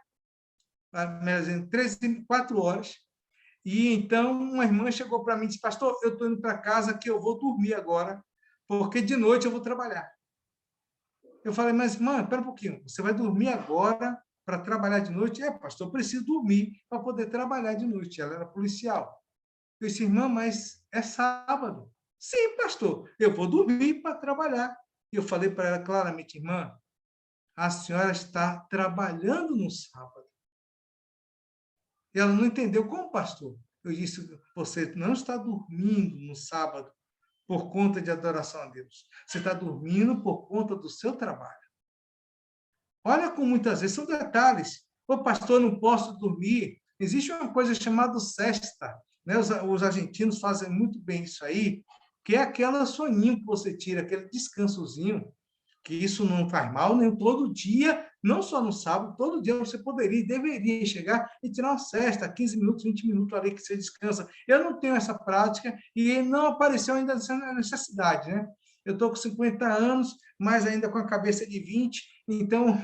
4 horas. E então uma irmã chegou para mim e disse: pastor, eu estou indo para casa que eu vou dormir agora, porque de noite eu vou trabalhar. Eu falei: mas irmã, espera um pouquinho, você vai dormir agora para trabalhar de noite? Pastor, eu preciso dormir para poder trabalhar de noite. Ela era policial. Eu disse: irmã, mas é sábado. Sim, pastor, eu vou dormir para trabalhar. E eu falei para ela claramente: irmã, a senhora está trabalhando no sábado. E ela não entendeu. Como, pastor? Eu disse: você não está dormindo no sábado por conta de adoração a Deus. Você está dormindo por conta do seu trabalho. Olha como muitas vezes são detalhes. Ô, pastor, não posso dormir. Existe uma coisa chamada sesta, né? Os argentinos fazem muito bem isso aí, que é aquele soninho que você tira, aquele descansozinho, que isso não faz mal, nem todo dia, não só no sábado, todo dia você poderia e deveria chegar e tirar uma sesta, 15 minutos, 20 minutos ali que você descansa. Eu não tenho essa prática e não apareceu ainda essa necessidade, né? Eu estou com 50 anos, mas ainda com a cabeça de 20, então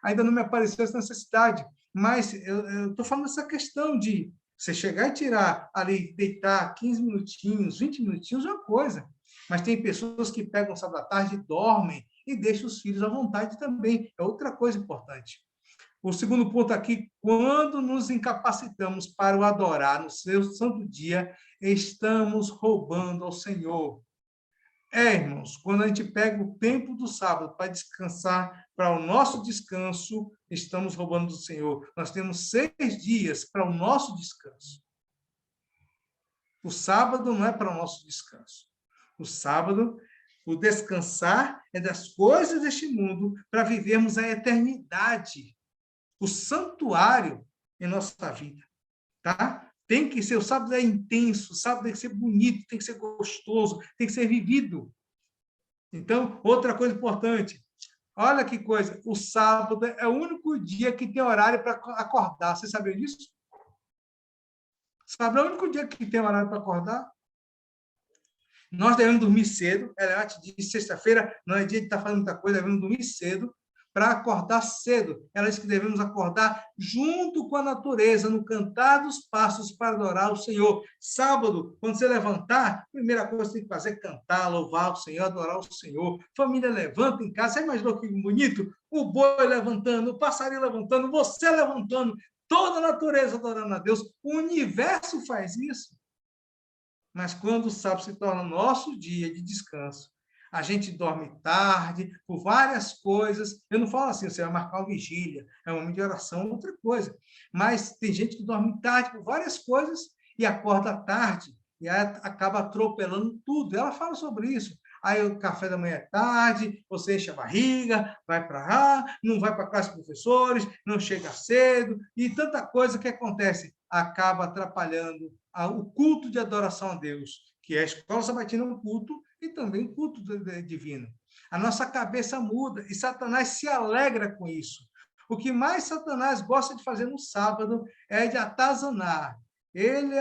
ainda não me apareceu essa necessidade. Mas eu estou falando dessa questão de você chegar e tirar ali, deitar 15 minutinhos, 20 minutinhos é uma coisa. Mas tem pessoas que pegam sábado à tarde e dormem e deixam os filhos à vontade também. É outra coisa importante. O segundo ponto aqui: quando nos incapacitamos para o adorar no seu santo dia, estamos roubando ao Senhor. Irmãos, quando a gente pega o tempo do sábado para descansar, para o nosso descanso, estamos roubando do Senhor. Nós temos 6 dias para o nosso descanso. O sábado não é para o nosso descanso. O sábado, o descansar é das coisas deste mundo para vivermos a eternidade, o santuário em nossa vida, tá? Tem que ser, o sábado é intenso, o sábado tem que ser bonito, tem que ser gostoso, tem que ser vivido. Então, outra coisa importante, olha que coisa, o sábado é o único dia que tem horário para acordar. Você sabia disso? Sábado é o único dia que tem horário para acordar. Nós devemos dormir cedo. Ela de sexta-feira não é dia de estar fazendo muita coisa, devemos dormir cedo para acordar cedo. Ela diz que devemos acordar junto com a natureza, no cantar dos passos para adorar o Senhor. Sábado, quando você levantar, a primeira coisa que você tem que fazer é cantar, louvar o Senhor, adorar o Senhor. Família levanta em casa. Você imaginou que bonito? O boi levantando, o passarinho levantando, você levantando, toda a natureza adorando a Deus. O universo faz isso. Mas quando o sábado se torna nosso dia de descanso, a gente dorme tarde, por várias coisas. Eu não falo assim, você vai marcar uma vigília, é um momento de oração, outra coisa. Mas tem gente que dorme tarde por várias coisas e acorda tarde, e aí acaba atropelando tudo. Ela fala sobre isso. Aí o café da manhã é tarde, você enche a barriga, vai para lá, não vai para a classe de professores, não chega cedo, e tanta coisa que acontece. Acaba atrapalhando o culto de adoração a Deus, que é a escola sabatina, um culto, e também um culto divino. A nossa cabeça muda e Satanás se alegra com isso. O que mais Satanás gosta de fazer no sábado é de atazanar. Ele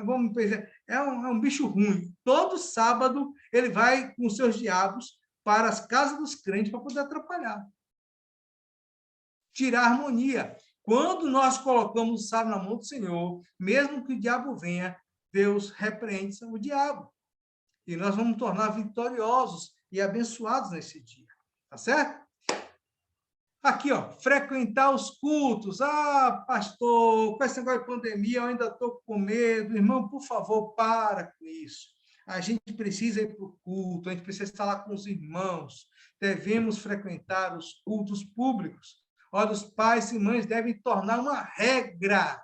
vamos dizer, é um bicho ruim. Todo sábado ele vai com seus diabos para as casas dos crentes para poder atrapalhar. Tirar a harmonia. Quando nós colocamos o sábado na mão do Senhor, mesmo que o diabo venha, Deus repreende o diabo. E nós vamos nos tornar vitoriosos e abençoados nesse dia. Tá certo? Aqui, ó, frequentar os cultos. Pastor, com esse negócio de pandemia, eu ainda estou com medo. Irmão, por favor, para com isso. A gente precisa ir para o culto, a gente precisa estar lá com os irmãos. Devemos frequentar os cultos públicos. Olha, os pais e mães devem tornar uma regra,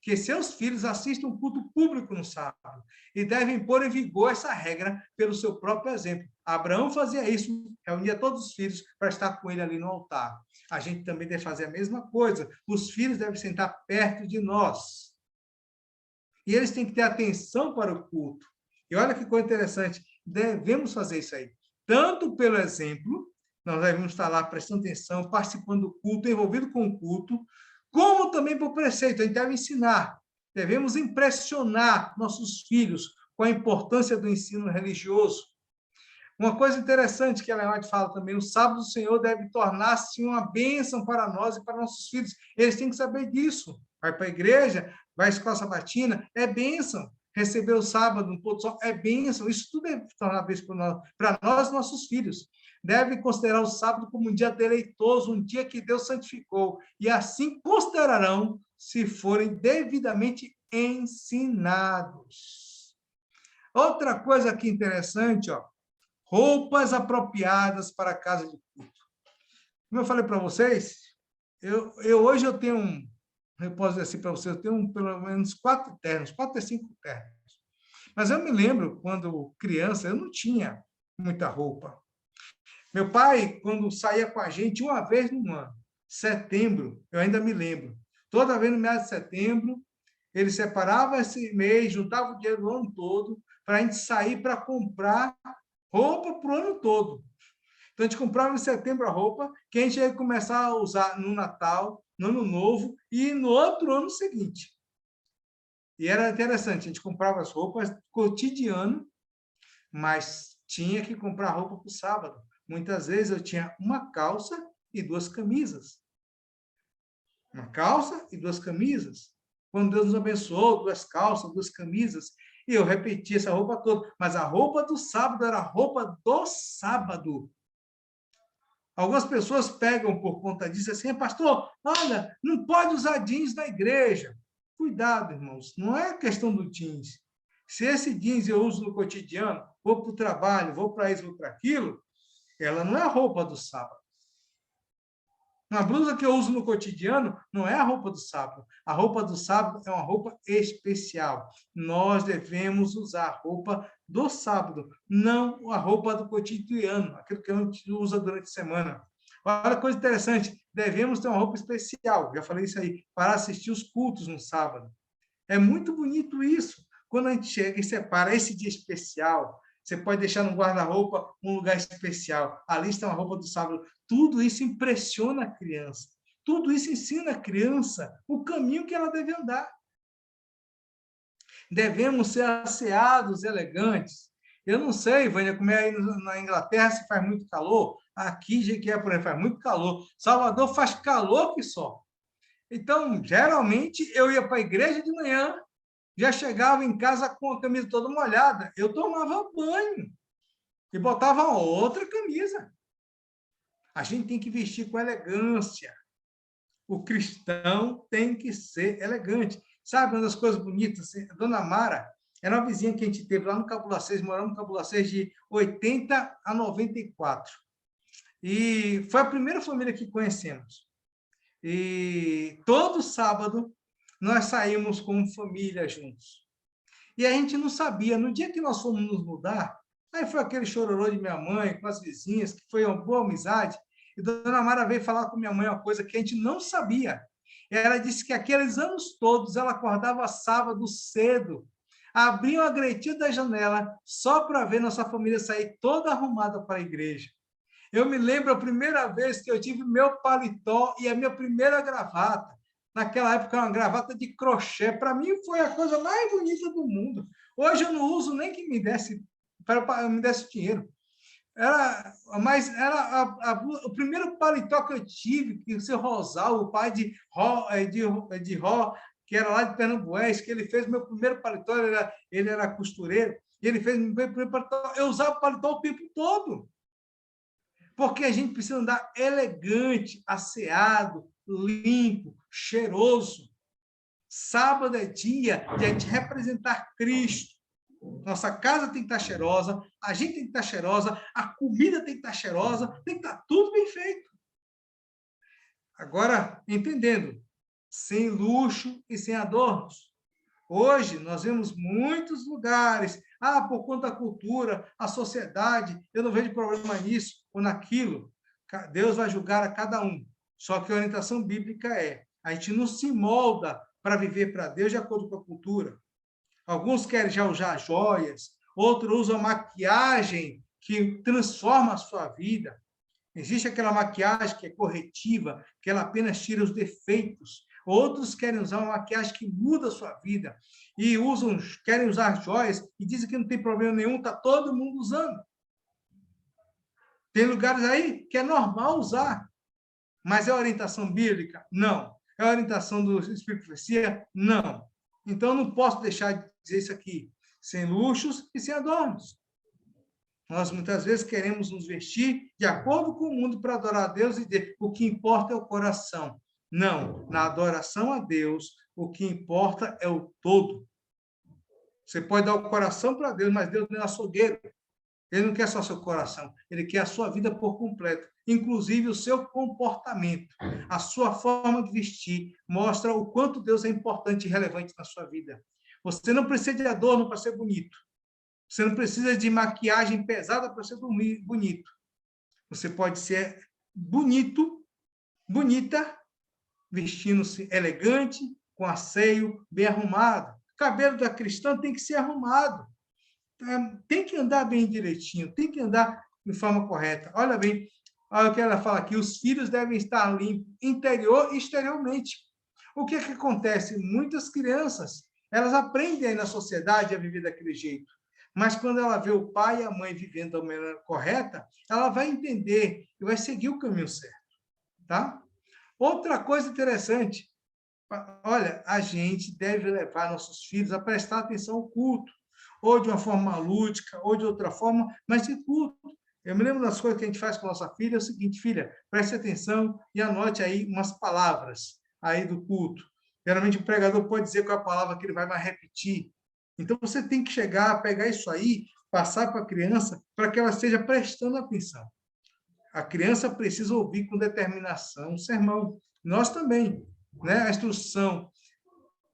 que seus filhos assistam um culto público no sábado e devem pôr em vigor essa regra pelo seu próprio exemplo. Abraão fazia isso, reunia todos os filhos para estar com ele ali no altar. A gente também deve fazer a mesma coisa. Os filhos devem sentar perto de nós. E eles têm que ter atenção para o culto. E olha que coisa interessante, devemos fazer isso aí. Tanto pelo exemplo, nós devemos estar lá prestando atenção, participando do culto, envolvido com o culto, como também por preceito, a gente deve ensinar. Devemos impressionar nossos filhos com a importância do ensino religioso. Uma coisa interessante que a Ellen White fala também, o sábado do Senhor deve tornar-se uma bênção para nós e para nossos filhos. Eles têm que saber disso. Vai para a igreja, vai à escola sabatina, é bênção. Receber o sábado no pôr do sol é bênção. Isso tudo deve tornar bênção para nós e nossos filhos. Deve considerar o sábado como um dia deleitoso, um dia que Deus santificou. E assim considerarão se forem devidamente ensinados. Outra coisa aqui interessante, ó, roupas apropriadas para a casa de culto. Como eu falei para vocês, hoje eu tenho eu posso dizer assim para vocês, eu tenho pelo menos 4 ternos, 4 a 5 ternos. Mas eu me lembro, quando criança, eu não tinha muita roupa. Meu pai, quando saía com a gente, uma vez no ano, setembro, eu ainda me lembro, toda vez no mês de setembro, ele separava esse mês, juntava o dinheiro do ano todo, para a gente sair para comprar roupa para o ano todo. Então, a gente comprava em setembro a roupa, que a gente ia começar a usar no Natal, no Ano Novo e no outro ano seguinte. E era interessante, a gente comprava as roupas cotidiano, mas tinha que comprar roupa para o sábado. Muitas vezes eu tinha uma calça e 2 camisas. Uma calça e 2 camisas. Quando Deus nos abençoou, 2 calças, 2 camisas, e eu repetia essa roupa toda. Mas a roupa do sábado era a roupa do sábado. Algumas pessoas pegam por conta disso assim, pastor, olha, não pode usar jeans na igreja. Cuidado, irmãos, não é questão do jeans. Se esse jeans eu uso no cotidiano, vou para o trabalho, vou para isso, vou para aquilo, ela não é a roupa do sábado. Uma blusa que eu uso no cotidiano não é a roupa do sábado. A roupa do sábado é uma roupa especial. Nós devemos usar a roupa do sábado, não a roupa do cotidiano, aquilo que a gente usa durante a semana. Olha, coisa interessante, devemos ter uma roupa especial, já falei isso aí, para assistir os cultos no sábado. É muito bonito isso, quando a gente chega e separa esse dia especial. Você pode deixar no guarda-roupa um lugar especial. Ali está uma roupa do sábado. Tudo isso impressiona a criança. Tudo isso ensina a criança o caminho que ela deve andar. Devemos ser asseados, elegantes. Eu não sei, Vânia, como é aí na Inglaterra, se faz muito calor. Aqui, Jequié, por exemplo, faz muito calor. Salvador faz calor que só. Então, geralmente, eu ia para a igreja de manhã, já chegava em casa com a camisa toda molhada. Eu tomava banho e botava outra camisa. A gente tem que vestir com elegância. O cristão tem que ser elegante. Sabe uma das coisas bonitas? A dona Mara era uma vizinha que a gente teve lá no Cabulacês, moramos no Cabulacês de 80 a 94. E foi a primeira família que conhecemos. E todo sábado nós saímos como família juntos. E a gente não sabia, no dia que nós fomos nos mudar, aí foi aquele chororô de minha mãe com as vizinhas, que foi uma boa amizade, e a dona Mara veio falar com minha mãe uma coisa que a gente não sabia. Ela disse que aqueles anos todos ela acordava sábado cedo, abria uma gretinha da janela só para ver nossa família sair toda arrumada para a igreja. Eu me lembro a primeira vez que eu tive meu paletó e a minha primeira gravata. Naquela época, uma gravata de crochê. Para mim, foi a coisa mais bonita do mundo. Hoje eu não uso nem que me desse dinheiro. Mas era o primeiro paletó que eu tive, que o seu Rosal, o pai de Ró, que era lá de Pernambués, que ele fez meu primeiro paletó, ele era costureiro, e ele fez meu primeiro paletó. Eu usava paletó o tempo todo. Porque a gente precisa andar elegante, asseado, limpo, cheiroso. Sábado é dia de a gente representar Cristo. Nossa casa tem que estar cheirosa, a gente tem que estar cheirosa, a comida tem que estar cheirosa, tem que estar tudo bem feito. Agora, entendendo, sem luxo e sem adornos. Hoje, nós vemos muitos lugares, por conta da cultura, a sociedade, eu não vejo problema nisso ou naquilo. Deus vai julgar a cada um. Só que a orientação bíblica a gente não se molda para viver para Deus de acordo com a cultura. Alguns querem já usar joias, outros usam maquiagem que transforma a sua vida. Existe aquela maquiagem que é corretiva, que ela apenas tira os defeitos. Outros querem usar uma maquiagem que muda a sua vida e querem usar joias e dizem que não tem problema nenhum, está todo mundo usando. Tem lugares aí que é normal usar, mas é orientação bíblica? Não. É orientação do Espírito de Profecia? Não. Então, eu não posso deixar de dizer isso aqui, sem luxos e sem adornos. Nós, muitas vezes, queremos nos vestir de acordo com o mundo para adorar a Deus e dizer o que importa é o coração. Não, na adoração a Deus, o que importa é o todo. Você pode dar o coração para Deus, mas Deus não é açougueiro. Ele não quer só seu coração, ele quer a sua vida por completo, inclusive o seu comportamento, a sua forma de vestir, mostra o quanto Deus é importante e relevante na sua vida. Você não precisa de adorno para ser bonito. Você não precisa de maquiagem pesada para ser bonito. Você pode ser bonito, bonita, vestindo-se elegante, com asseio, bem arrumado. O cabelo da cristã tem que ser arrumado. Tem que andar bem direitinho, tem que andar de forma correta. Olha bem, olha o que ela fala aqui, os filhos devem estar limpos interior e exteriormente. O que é que acontece? Muitas crianças, elas aprendem aí na sociedade a viver daquele jeito, mas quando ela vê o pai e a mãe vivendo da maneira correta, ela vai entender e vai seguir o caminho certo, tá? Outra coisa interessante, olha, a gente deve levar nossos filhos a prestar atenção ao culto, ou de uma forma lúdica, ou de outra forma, mas de culto. Eu me lembro das coisas que a gente faz com a nossa filha, é o seguinte, filha, preste atenção e anote aí umas palavras aí do culto. Geralmente o pregador pode dizer qual é a palavra que ele vai mais repetir. Então você tem que chegar, pegar isso aí, passar para a criança, para que ela esteja prestando atenção. A criança precisa ouvir com determinação o sermão. Nós também, né? A instrução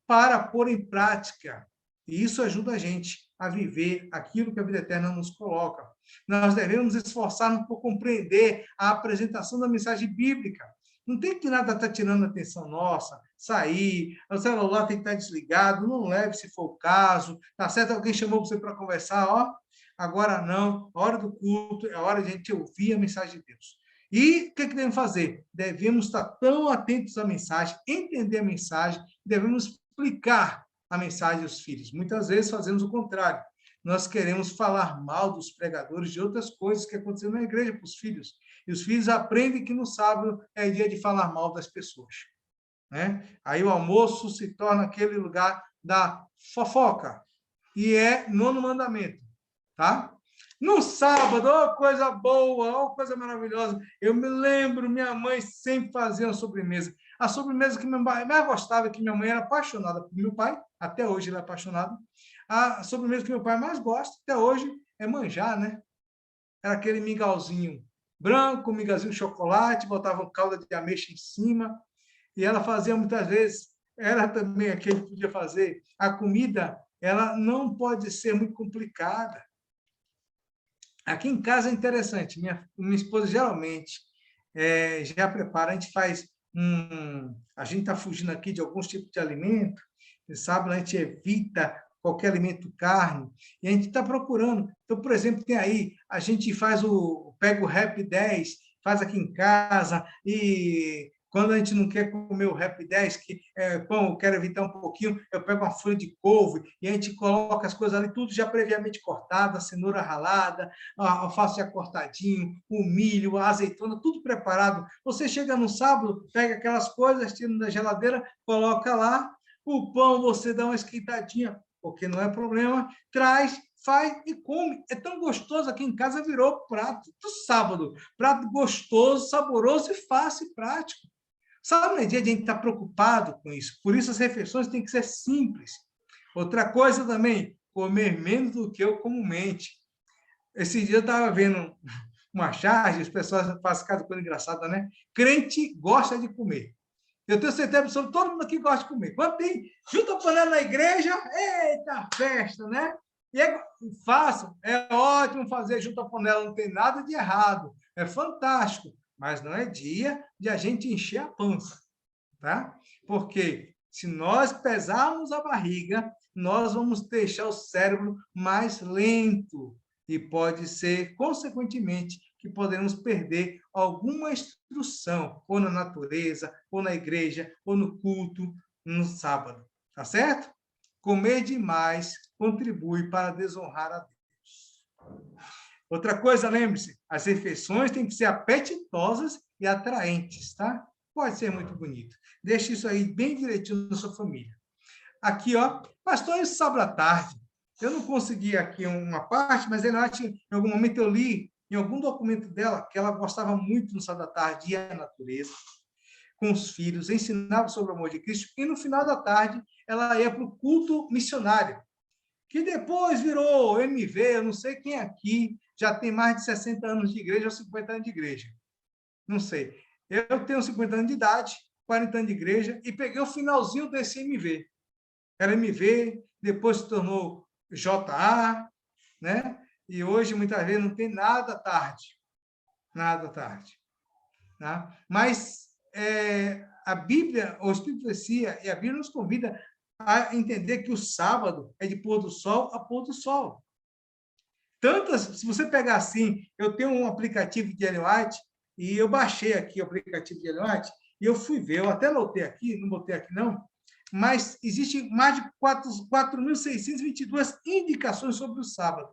para pôr em prática. E isso ajuda a gente a viver aquilo que a vida eterna nos coloca. Nós devemos esforçar-nos por compreender a apresentação da mensagem bíblica. Não tem que nada estar tirando a atenção nossa, sair, o celular tem que estar desligado, não leve se for o caso, tá certo? Alguém chamou você para conversar, ó, agora não, a hora do culto é a hora de a gente ouvir a mensagem de Deus. E o que devemos fazer? Devemos estar tão atentos à mensagem, entender a mensagem, devemos explicar a mensagem aos filhos. Muitas vezes fazemos o contrário. Nós queremos falar mal dos pregadores de outras coisas que aconteceram na igreja para os filhos. E os filhos aprendem que no sábado é dia de falar mal das pessoas, né? Aí o almoço se torna aquele lugar da fofoca. E é nono mandamento, tá? No sábado, ó, coisa boa, ó, coisa maravilhosa. Eu me lembro, minha mãe sempre fazia uma sobremesa. A sobremesa que minha mãe mais gostava, que minha mãe era apaixonada por meu pai, até hoje ele é apaixonado. A sobremesa que meu pai mais gosta, até hoje, é manjar, né? Era aquele mingauzinho branco, mingauzinho de chocolate, botava calda de ameixa em cima. E ela fazia muitas vezes, era também aquele que podia fazer. A comida, ela não pode ser muito complicada. Aqui em casa é interessante. Minha esposa geralmente já prepara, a gente faz a gente está fugindo aqui de alguns tipos de alimento, sabe? A gente evita qualquer alimento carne, e a gente está procurando. Então, por exemplo, tem aí, a gente pega o Rap 10, faz aqui em casa, e quando a gente não quer comer o Rap 10, que pão, eu quero evitar um pouquinho, eu pego uma folha de couve e a gente coloca as coisas ali, tudo já previamente cortado, a cenoura ralada, a alface já cortadinho, o milho, a azeitona, tudo preparado. Você chega no sábado, pega aquelas coisas, tira da geladeira, coloca lá, o pão você dá uma esquentadinha, porque não é problema, traz, faz e come. É tão gostoso, aqui em casa virou prato do sábado. Prato gostoso, saboroso e fácil e prático. Sabe, não é dia de a gente estar preocupado com isso. Por isso as refeições têm que ser simples. Outra coisa também, comer menos do que eu comumente. Esse dia eu estava vendo uma charge, as pessoas fazem cada coisa engraçada, né? Crente gosta de comer. Eu tenho certeza absoluta, todo mundo aqui gosta de comer. Quando tem junta a panela na igreja, eita, festa, né? E é fácil, é ótimo fazer junta a panela, não tem nada de errado, é fantástico, mas não é dia de a gente encher a pança, tá? Porque se nós pesarmos a barriga, nós vamos deixar o cérebro mais lento e pode ser, consequentemente, que podemos perder alguma instrução, ou na natureza, ou na igreja, ou no culto, no sábado. Tá certo? Comer demais contribui para desonrar a Deus. Outra coisa, lembre-se, as refeições têm que ser apetitosas e atraentes, tá? Pode ser muito bonito. Deixe isso aí bem direitinho na sua família. Aqui, ó, pastor, isso sábado à tarde. Eu não consegui aqui uma parte, mas em algum momento eu li em algum documento dela que ela gostava muito no sábado à tarde, ia à natureza, com os filhos, ensinava sobre o amor de Cristo, e no final da tarde ela ia para o culto missionário, que depois virou MV, eu não sei quem aqui já tem mais de 60 anos de igreja ou 50 anos de igreja. Não sei. Eu tenho 50 anos de idade, 40 anos de igreja, e peguei o finalzinho desse MV. Era MV, depois se tornou JA, né? E hoje, muitas vezes, não tem nada tarde. Nada tarde. Tá? Mas a Bíblia, o Espírito de Profecia e a Bíblia nos convida a entender que o sábado é de pôr do sol a pôr do sol. Se você pegar assim, eu tenho um aplicativo de Ellen White, e eu baixei aqui o aplicativo de Ellen White, e eu fui ver, eu até anotei aqui, não botei aqui não, mas existe mais de 4.622 indicações sobre o sábado.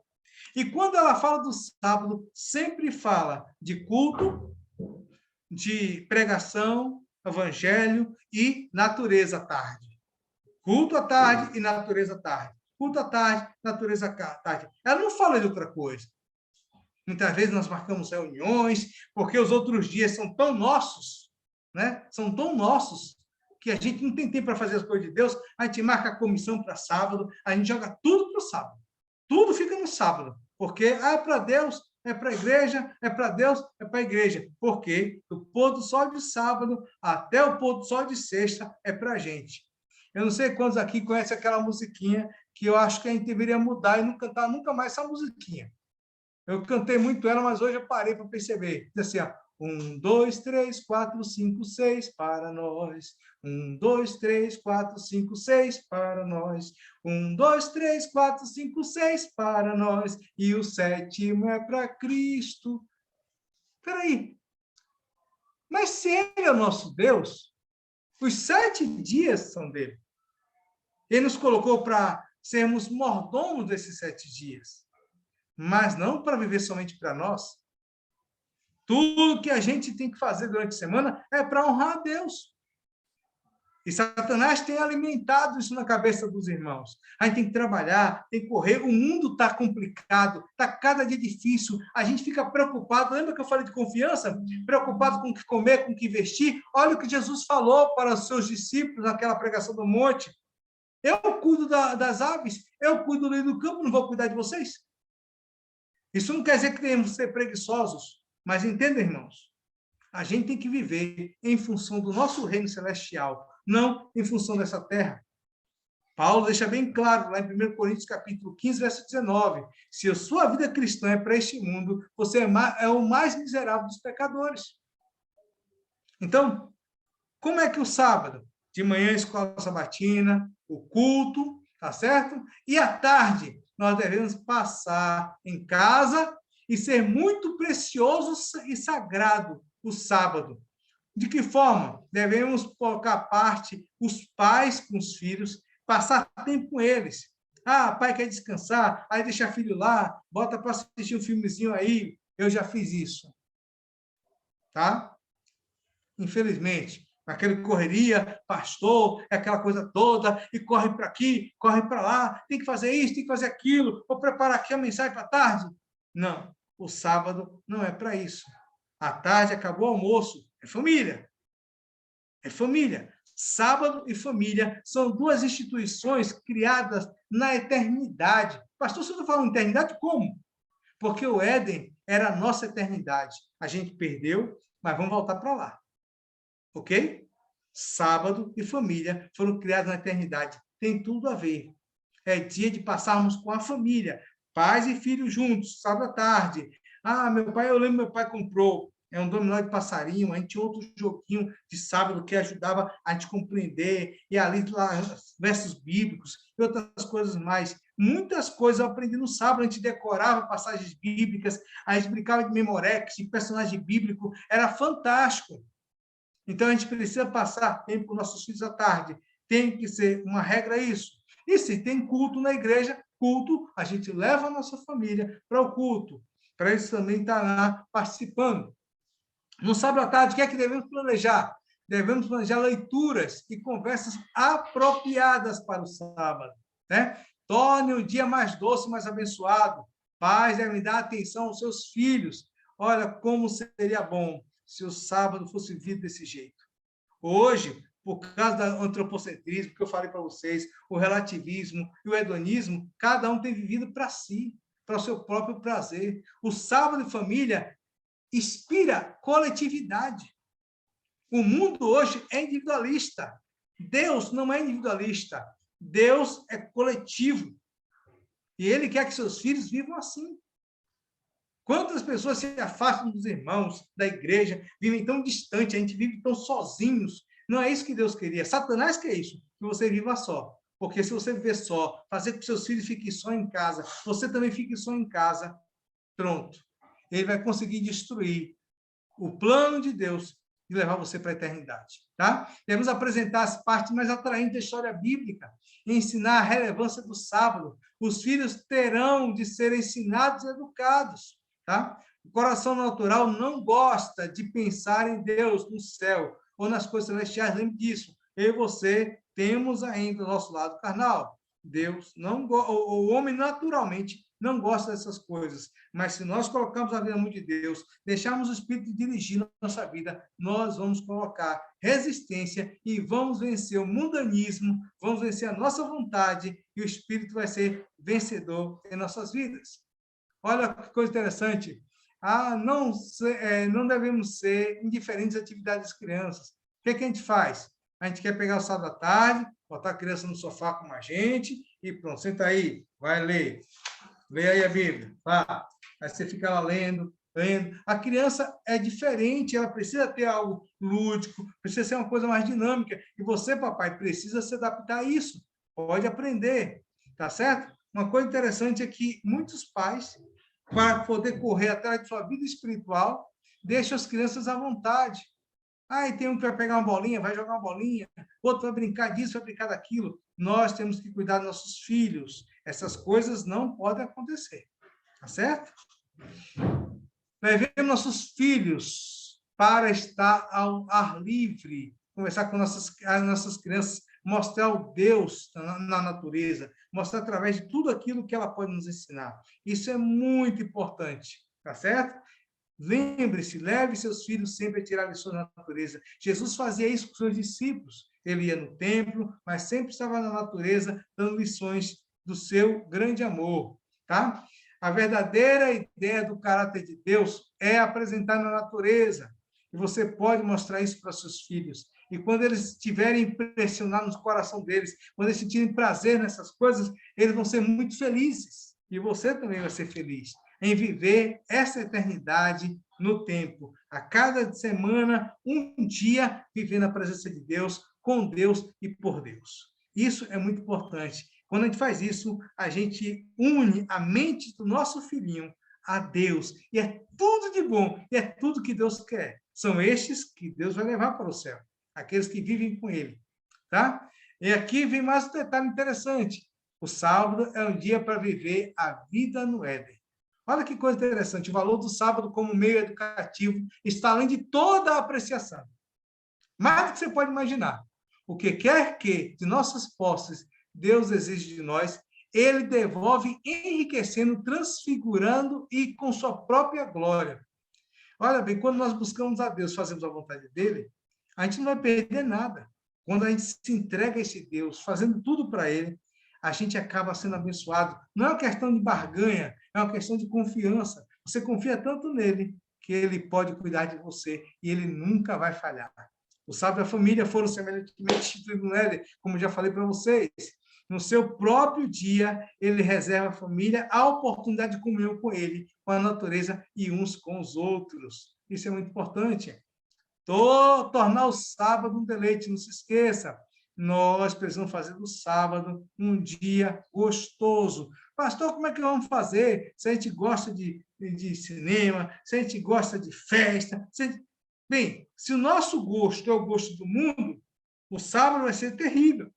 E quando ela fala do sábado, sempre fala de culto, de pregação, evangelho e natureza à tarde. Culto à tarde e natureza à tarde. Culto à tarde, natureza à tarde. Ela não fala de outra coisa. Muitas vezes nós marcamos reuniões, porque os outros dias são tão nossos, né? São tão nossos, que a gente não tem tempo para fazer as coisas de Deus, a gente marca a comissão para sábado, a gente joga tudo para o sábado. Tudo fica no sábado, porque é para Deus, é para a igreja, é para Deus, é para a igreja. Porque do pôr do sol de sábado até o pôr do sol de sexta é para a gente. Eu não sei quantos aqui conhecem aquela musiquinha que eu acho que a gente deveria mudar e não cantar nunca mais essa musiquinha. Eu cantei muito ela, mas hoje eu parei para perceber. Diz assim, ó, 1, 2, 3, 4, 5, 6 para nós. 1, 2, 3, 4, 5, 6 para nós. 1, 2, 3, 4, 5, 6 para nós. E o sétimo é para Cristo. Espera aí. Mas se ele é o nosso Deus, os 7 dias são dele. Ele nos colocou para sermos mordomos desses 7 dias. Mas não para viver somente para nós. Tudo que a gente tem que fazer durante a semana é para honrar a Deus. E Satanás tem alimentado isso na cabeça dos irmãos. A gente tem que trabalhar, tem que correr. O mundo está complicado, está cada dia difícil. A gente fica preocupado. Lembra que eu falei de confiança? Preocupado com o que comer, com o que vestir. Olha o que Jesus falou para os seus discípulos naquela pregação do monte. Eu cuido das aves, eu cuido do campo, não vou cuidar de vocês? Isso não quer dizer que devemos ser preguiçosos, mas entenda, irmãos, a gente tem que viver em função do nosso reino celestial, não em função dessa terra. Paulo deixa bem claro, lá em 1 Coríntios, capítulo 15, verso 19, se a sua vida cristã é para este mundo, você é o mais miserável dos pecadores. Então, como é que o sábado? De manhã, escola sabatina, o culto, tá certo? E à tarde, nós devemos passar em casa e ser muito precioso e sagrado o sábado. De que forma? Devemos colocar parte os pais com os filhos, passar tempo com eles. Ah, pai quer descansar, aí deixa filho lá, bota para assistir um filmezinho aí. Eu já fiz isso. Tá? Infelizmente, naquela correria, pastor, aquela coisa toda, e corre para aqui, corre para lá, tem que fazer isso, tem que fazer aquilo, vou preparar aqui a mensagem para tarde. Não, o sábado não é para isso. À tarde acabou o almoço, é família. É família. Sábado e família são duas instituições criadas na eternidade. Pastor, você está falando eternidade como? Porque o Éden era a nossa eternidade. A gente perdeu, mas vamos voltar para lá. Ok? Sábado e família foram criados na eternidade. Tem tudo a ver. É dia de passarmos com a família, pais e filhos juntos, sábado à tarde. Ah, eu lembro meu pai comprou um dominó de passarinho, a gente tinha outro joguinho de sábado que ajudava a gente compreender, e ali lá, versos bíblicos e outras coisas mais. Muitas coisas eu aprendi no sábado, a gente decorava passagens bíblicas, a gente brincava de memorex, de personagem bíblico, era fantástico. Então, a gente precisa passar tempo com nossos filhos à tarde. Tem que ser uma regra isso. E se tem culto na igreja, culto, a gente leva a nossa família para o culto. para eles também estar lá participando. No sábado à tarde, o que é que devemos planejar? Devemos planejar leituras e conversas apropriadas para o sábado, né? Torne o dia mais doce, mais abençoado. Pais devem dar atenção aos seus filhos. Olha como seria bom se o sábado fosse vivido desse jeito. Hoje, por causa do antropocentrismo, que eu falei para vocês, o relativismo e o hedonismo, cada um tem vivido para si, para o seu próprio prazer. O sábado de família inspira coletividade. O mundo hoje é individualista. Deus não é individualista. Deus é coletivo. E Ele quer que seus filhos vivam assim. Quantas pessoas se afastam dos irmãos, da igreja, vivem tão distante, a gente vive tão sozinhos. Não é isso que Deus queria. Satanás quer isso, que você viva só. Porque se você viver só, fazer com que seus filhos fiquem só em casa, você também fique só em casa, pronto. Ele vai conseguir destruir o plano de Deus de levar você para a eternidade, tá? Devemos apresentar as partes mais atraentes da história bíblica e ensinar a relevância do sábado. Os filhos terão de ser ensinados e educados, tá? O coração natural não gosta de pensar em Deus, no céu ou nas coisas celestiais. Lembre disso. Eu e você temos ainda o nosso lado carnal. Deus não o homem naturalmente não gosta dessas coisas, mas se nós colocarmos a vida na mão de Deus, deixarmos o Espírito dirigir nossa vida, nós vamos colocar resistência e vamos vencer o mundanismo, vamos vencer a nossa vontade e o Espírito vai ser vencedor em nossas vidas. Olha que coisa interessante. Não devemos ser indiferentes às atividades das crianças. O que a gente faz? A gente quer pegar o sábado à tarde, botar a criança no sofá com a gente e pronto, senta aí, vai ler. Lê aí a Bíblia. Aí você fica lá lendo. A criança é diferente, ela precisa ter algo lúdico, precisa ser uma coisa mais dinâmica. E você, papai, precisa se adaptar a isso. Pode aprender, tá certo? Uma coisa interessante é que muitos pais, para poder correr atrás de sua vida espiritual, deixam as crianças à vontade. E tem um que vai pegar uma bolinha, vai jogar uma bolinha, outro vai brincar disso, vai brincar daquilo. Nós temos que cuidar dos nossos filhos. Essas coisas não podem acontecer. Tá certo? Levemos nossos filhos para estar ao ar livre, conversar com as nossas crianças, mostrar o Deus na natureza, mostrar através de tudo aquilo que ela pode nos ensinar. Isso é muito importante. Tá certo? Lembre-se, leve seus filhos sempre a tirar lições da natureza. Jesus fazia isso com seus discípulos. Ele ia no templo, mas sempre estava na natureza, dando lições do seu grande amor, tá? A verdadeira ideia do caráter de Deus é apresentar na natureza. E você pode mostrar isso para seus filhos. E quando eles estiverem impressionados no coração deles, quando eles sentirem prazer nessas coisas, eles vão ser muito felizes. E você também vai ser feliz em viver essa eternidade no tempo. A cada semana, um dia, vivendo a presença de Deus, com Deus e por Deus. Isso é muito importante. Quando a gente faz isso, a gente une a mente do nosso filhinho a Deus. E é tudo de bom, e é tudo que Deus quer. São estes que Deus vai levar para o céu, aqueles que vivem com Ele. Tá? E aqui vem mais um detalhe interessante. O sábado é um dia para viver a vida no Éden. Olha que coisa interessante, o valor do sábado como meio educativo está além de toda a apreciação. Mais do que você pode imaginar. O que quer que de nossas posses Deus exige de nós, Ele devolve enriquecendo, transfigurando e com sua própria glória. Olha bem, quando nós buscamos a Deus, fazemos a vontade dEle, a gente não vai perder nada. Quando a gente se entrega a esse Deus, fazendo tudo para Ele, a gente acaba sendo abençoado. Não é uma questão de barganha, é uma questão de confiança. Você confia tanto nele que ele pode cuidar de você e ele nunca vai falhar. O sábado e a família foram semelhantemente instituídos no Éden, como já falei para vocês. No seu próprio dia, ele reserva à família a oportunidade de comunhão com ele, com a natureza e uns com os outros. Isso é muito importante. Tornar o sábado um deleite, não se esqueça. Nós precisamos fazer do sábado um dia gostoso. Pastor, como é que vamos fazer? Se a gente gosta de cinema, se a gente gosta de festa. Bem, se o nosso gosto é o gosto do mundo, o sábado vai ser terrível.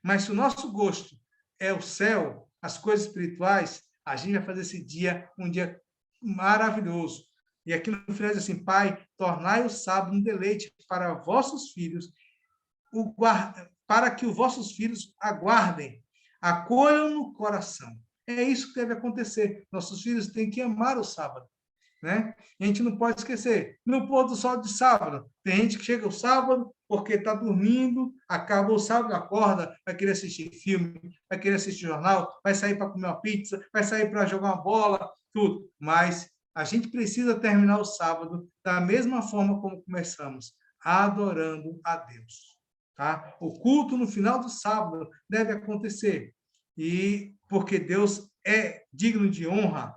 Mas se o nosso gosto é o céu, as coisas espirituais, a gente vai fazer esse dia um dia maravilhoso. E aqui no final diz assim, Pai, tornai o sábado um deleite para vossos filhos, para que os vossos filhos aguardem, acolham no coração. É isso que deve acontecer. Nossos filhos têm que amar o sábado, né? A gente não pode esquecer, no pôr do sol de sábado, tem gente que chega o sábado porque está dormindo, acabou o sábado, acorda, vai querer assistir filme, vai querer assistir jornal, vai sair para comer uma pizza, vai sair para jogar uma bola, tudo. Mas a gente precisa terminar o sábado da mesma forma como começamos, adorando a Deus. Tá? O culto no final do sábado deve acontecer, e porque Deus é digno de honra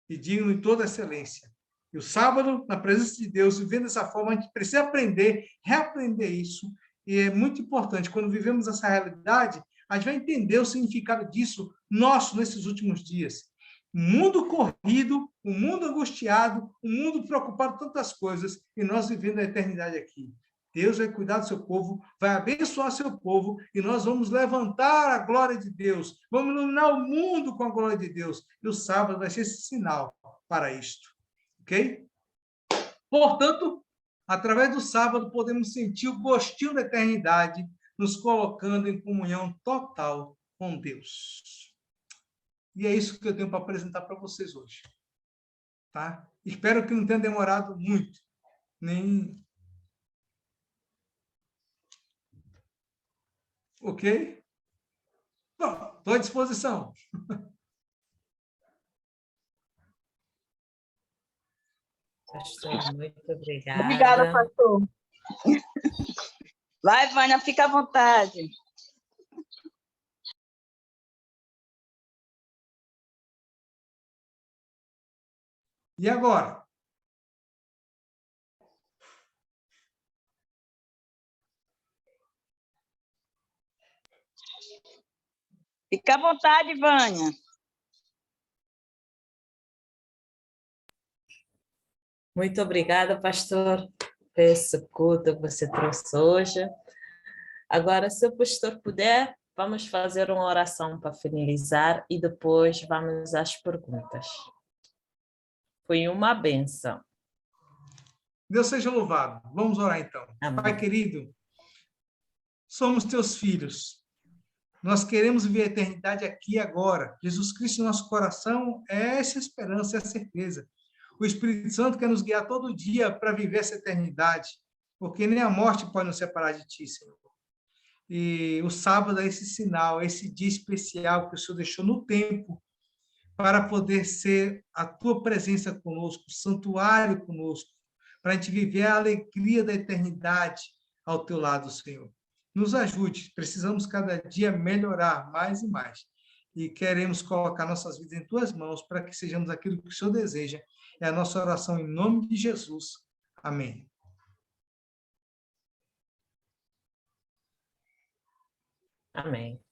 e digno de toda excelência. E o sábado, na presença de Deus, vivendo dessa forma, a gente precisa aprender, reaprender isso, e é muito importante, quando vivemos essa realidade, a gente vai entender o significado disso nosso nesses últimos dias. Um mundo corrido, um mundo angustiado, um mundo preocupado com tantas coisas, e nós vivendo a eternidade aqui. Deus vai cuidar do seu povo, vai abençoar seu povo, e nós vamos levantar a glória de Deus, vamos iluminar o mundo com a glória de Deus. E o sábado vai ser esse sinal para isto. Ok? Portanto, através do sábado, podemos sentir o gostinho da eternidade, nos colocando em comunhão total com Deus. E é isso que eu tenho para apresentar para vocês hoje. Tá? Espero que não tenha demorado muito, nem... Ok? Bom, estou à disposição. Pastor, muito obrigada. Obrigada, pastor. Vai, Vânia, fica à vontade. E agora? Fica à vontade, Vânia. Muito obrigada, pastor, por esse culto que você trouxe hoje. Agora, se o pastor puder, vamos fazer uma oração para finalizar e depois vamos às perguntas. Foi uma benção. Deus seja louvado. Vamos orar então. Amém. Pai querido, somos teus filhos. Nós queremos viver a eternidade aqui e agora. Jesus Cristo em nosso coração é essa esperança, é a certeza. O Espírito Santo quer nos guiar todo dia para viver essa eternidade, porque nem a morte pode nos separar de ti, Senhor. E o sábado é esse sinal, é esse dia especial que o Senhor deixou no tempo para poder ser a tua presença conosco, o santuário conosco, para a gente viver a alegria da eternidade ao teu lado, Senhor. Nos ajude, precisamos cada dia melhorar mais e mais. E queremos colocar nossas vidas em tuas mãos para que sejamos aquilo que o Senhor deseja. É a nossa oração em nome de Jesus. Amém. Amém.